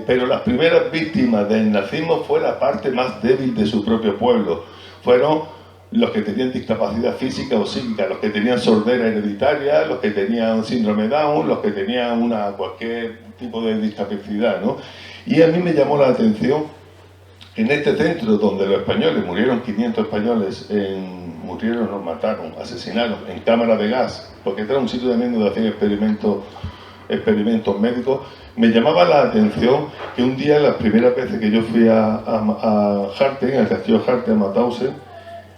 Pero las primeras víctimas del nazismo fue la parte más débil de su propio pueblo. Fueron los que tenían discapacidad física o psíquica, los que tenían sordera hereditaria, los que tenían síndrome Down, los que tenían cualquier tipo de discapacidad, ¿no? Y a mí me llamó la atención, en este centro donde los españoles, murieron 500 españoles, nos mataron, asesinaron en cámara de gas, porque era un sitio también donde hacían experimentos médicos. Me llamaba la atención que un día, las primeras veces que yo fui a Harten, al castillo Harten, a Mauthausen,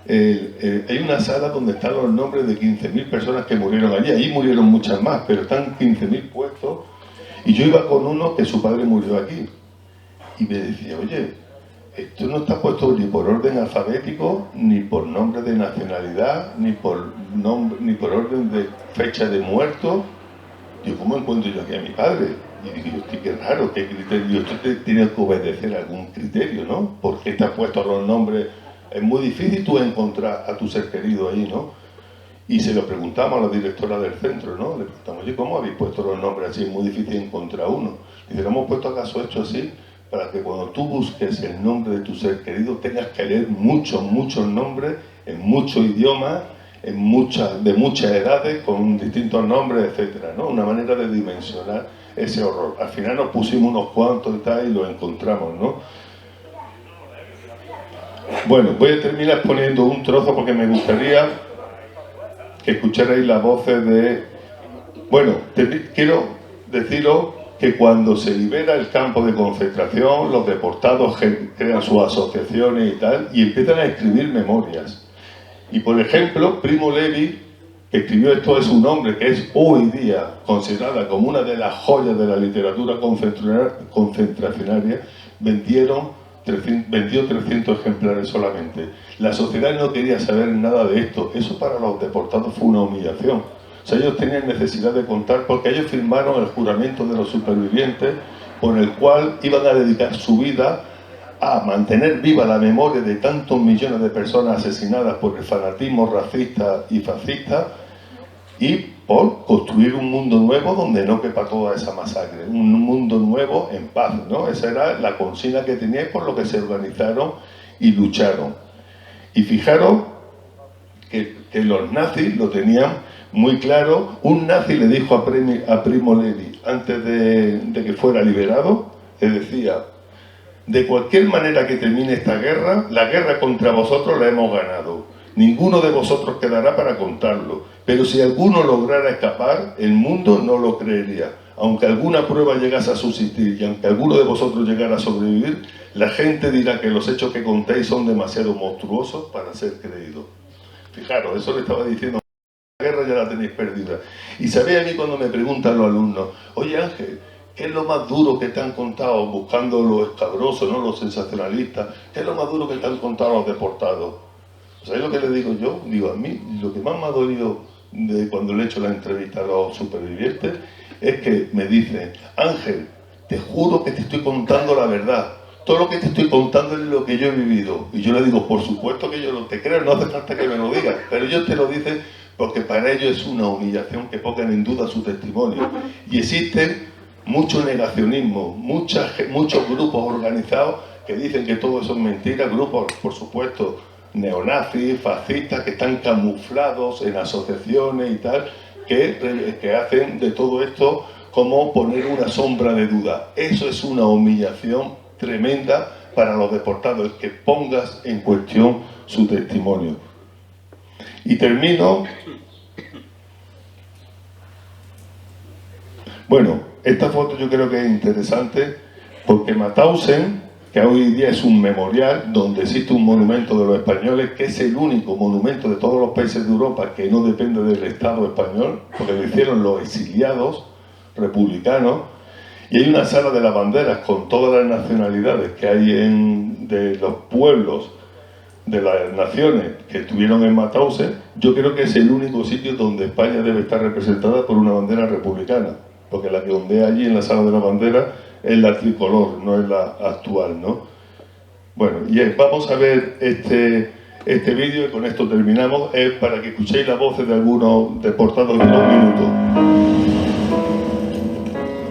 hay una sala donde están los nombres de 15.000 personas que murieron allí. Allí murieron muchas más, pero están 15.000 puestos. Y yo iba con uno que su padre murió aquí. Y me decía, oye, esto no está puesto ni por orden alfabético, ni por nombre de nacionalidad, ni por orden de fecha de muerto. Digo, ¿cómo encuentro yo aquí a mi padre? Y digo, hostia, qué raro, qué criterio. Usted tiene que obedecer a algún criterio, ¿no? ¿Por qué te has puesto los nombres? Es muy difícil tú encontrar a tu ser querido ahí, ¿no? Y se lo preguntamos a la directora del centro, ¿no? Le preguntamos, oye, ¿cómo habéis puesto los nombres así? Es muy difícil encontrar uno. Dice, ¿lo hemos puesto acaso hecho así? Para que cuando tú busques el nombre de tu ser querido tengas que leer muchos nombres en muchos idiomas, de muchas edades, con distintos nombres, etcétera, ¿no? Una manera de dimensionar ese horror. Al final nos pusimos unos cuantos y tal y lo encontramos, ¿no? Bueno, voy a terminar poniendo un trozo porque me gustaría que escucharais las voces de... Bueno, quiero deciros que cuando se libera el campo de concentración, los deportados crean sus asociaciones y tal, y empiezan a escribir memorias. Y por ejemplo, Primo Levi, que escribió esto de su nombre, que es hoy día considerada como una de las joyas de la literatura concentracionaria, vendió 300 ejemplares solamente. La sociedad no quería saber nada de esto. Eso para los deportados fue una humillación. O sea, ellos tenían necesidad de contar porque ellos firmaron el juramento de los supervivientes por el cual iban a dedicar su vida a mantener viva la memoria de tantos millones de personas asesinadas por el fanatismo racista y fascista y por construir un mundo nuevo donde no quepa toda esa masacre, un mundo nuevo en paz, ¿no? Esa era la consigna que tenían, por lo que se organizaron y lucharon. Y fijaros que los nazis lo tenían muy claro. Un nazi le dijo a Primo Levi, antes de que fuera liberado, le decía: de cualquier manera que termine esta guerra, la guerra contra vosotros la hemos ganado. Ninguno de vosotros quedará para contarlo, pero si alguno lograra escapar, el mundo no lo creería. Aunque alguna prueba llegase a subsistir y aunque alguno de vosotros llegara a sobrevivir, la gente dirá que los hechos que contéis son demasiado monstruosos para ser creídos. Fijaros, eso le estaba diciendo, la guerra ya la tenéis perdida. Y sabéis, a mí cuando me preguntan los alumnos, oye Ángel, ¿qué es lo más duro que te han contado, buscando lo escabroso, ¿no? Los sensacionalistas? ¿Qué es lo más duro que te han contado los deportados? ¿Sabéis lo que le digo yo? Digo, a mí lo que más me ha dolido de cuando le he hecho la entrevista a los supervivientes es que me dicen, Ángel, te juro que te estoy contando la verdad. Todo lo que te estoy contando es lo que yo he vivido. Y yo le digo, por supuesto que yo no te creo, no hace falta que me lo digas, pero ellos te lo dicen porque para ellos es una humillación que pongan en duda su testimonio. Y existen mucho negacionismo, muchos grupos organizados que dicen que todo eso es mentira, grupos, por supuesto, neonazis, fascistas, que están camuflados en asociaciones y tal, que hacen de todo esto como poner una sombra de duda. Eso es una humillación tremenda para los deportados, el que pongas en cuestión su testimonio. Y termino. Bueno, esta foto yo creo que es interesante porque Mauthausen, que hoy día es un memorial donde existe un monumento de los españoles, que es el único monumento de todos los países de Europa que no depende del Estado español, porque lo hicieron los exiliados republicanos, y hay una sala de las banderas con todas las nacionalidades que hay de los pueblos de las naciones que estuvieron en Mauthausen. Yo creo que es el único sitio donde España debe estar representada por una bandera republicana, porque la que ondea allí en la sala de la bandera es la tricolor, no es la actual, ¿no? Bueno, y vamos a ver este vídeo y con esto terminamos. Es para que escuchéis las voces de algunos deportados de 2 minutos.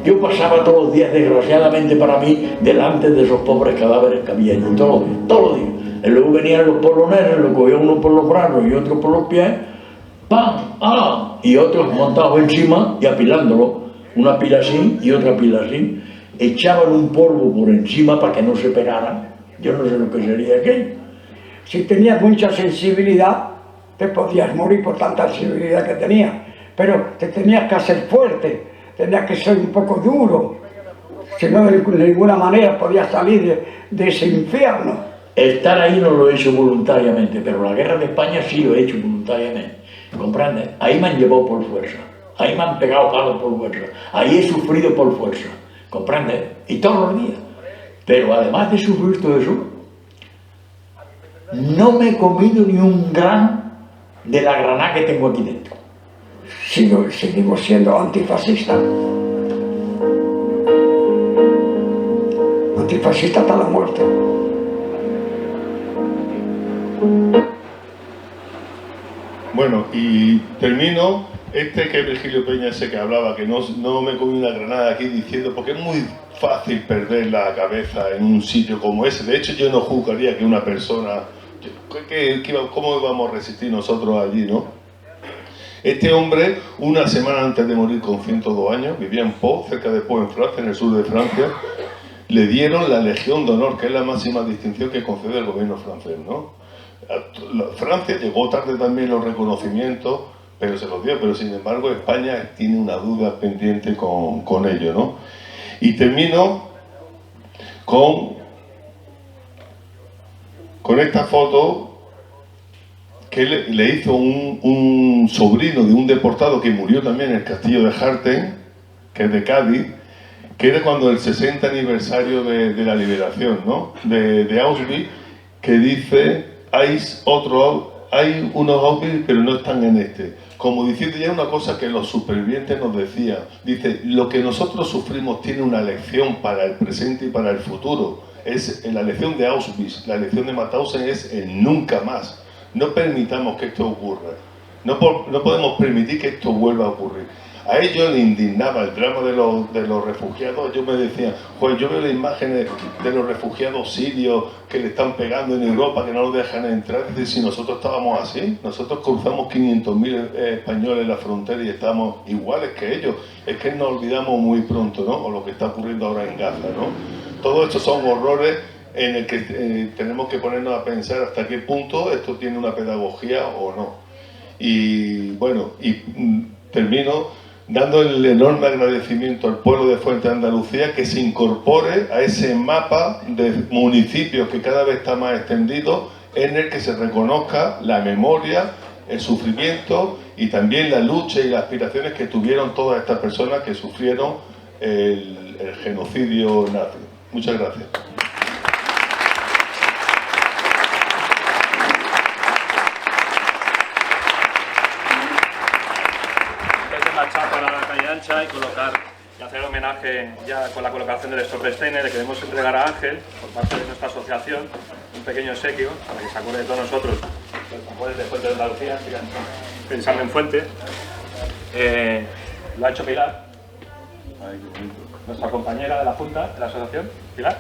Yo pasaba todos los días, desgraciadamente para mí, delante de esos pobres cadáveres que había allí, todos los días. Y luego venían los poloneses, lo cogían uno por los brazos y otro por los pies, ¡pam! ¡Ah! Y otros montados encima y apilándolo, una pila así y otra pila así. Echaban un polvo por encima para que no se pegaran. Yo no sé lo que sería aquello. Si tenías mucha sensibilidad, te podías morir por tanta sensibilidad que tenías. Pero te tenías que hacer fuerte, tenías que ser un poco duro. Si no, de ninguna manera podías salir de ese infierno. Estar ahí no lo he hecho voluntariamente, pero la guerra de España sí lo he hecho voluntariamente. ¿Comprendes? Ahí me han llevado por fuerza. Ahí me han pegado palos por fuerza. Ahí he sufrido por fuerza. ¿Comprendes? Y todos los días. Pero además de sufrir todo eso, no me he comido ni un grano de la granada que tengo aquí dentro. Seguimos siendo antifascistas. antifascista hasta la muerte. Bueno, y termino, que Virgilio Peña ese que hablaba, que no me comí una granada aquí diciendo, porque es muy fácil perder la cabeza en un sitio como ese. De hecho, yo no juzgaría que una persona, ¿cómo íbamos a resistir nosotros allí, no? Este hombre, una semana antes de morir con 102 años, vivía en Pau, cerca de Pau, en Francia, en el sur de Francia, le dieron la Legión de Honor, que es la máxima distinción que concede el gobierno francés, ¿no? Francia llegó tarde también los reconocimientos, pero se los dio, pero sin embargo España tiene una duda pendiente con ello, ¿no? Y termino con esta foto que le hizo un sobrino de un deportado que murió también en el castillo de Jarten, que es de Cádiz, que era cuando el 60 aniversario de la liberación, ¿no? de Auschwitz, que dice, hay unos Auschwitz, pero no están en este. Como diciendo ya una cosa que los supervivientes nos decían, dice, lo que nosotros sufrimos tiene una lección para el presente y para el futuro. Es la lección de Auschwitz, la lección de Mauthausen es el nunca más. No permitamos que esto ocurra. No podemos permitir que esto vuelva a ocurrir. A ellos les indignaba el drama de los refugiados. Yo me decía, pues yo veo las imágenes de los refugiados sirios que le están pegando en Europa, que no los dejan entrar. Es decir, si nosotros estábamos así, nosotros cruzamos 500.000 españoles en la frontera y estamos iguales que ellos. Es que nos olvidamos muy pronto, ¿no? O lo que está ocurriendo ahora en Gaza, ¿no? Todos estos son horrores en el que tenemos que ponernos a pensar hasta qué punto esto tiene una pedagogía o no. Y bueno, termino dando el enorme agradecimiento al pueblo de Fuente de Andalucía que se incorpore a ese mapa de municipios que cada vez está más extendido, en el que se reconozca la memoria, el sufrimiento y también la lucha y las aspiraciones que tuvieron todas estas personas que sufrieron el genocidio nazi. Muchas gracias. Y hacer homenaje ya con la colocación del Stolpersteiner, le queremos entregar a Ángel, por parte de nuestra asociación, un pequeño obsequio para que se acuerde de todos nosotros, los componentes de Fuente de Andalucía, sigan pensando en Fuente. Lo ha hecho Pilar, nuestra compañera de la Junta de la asociación. Pilar.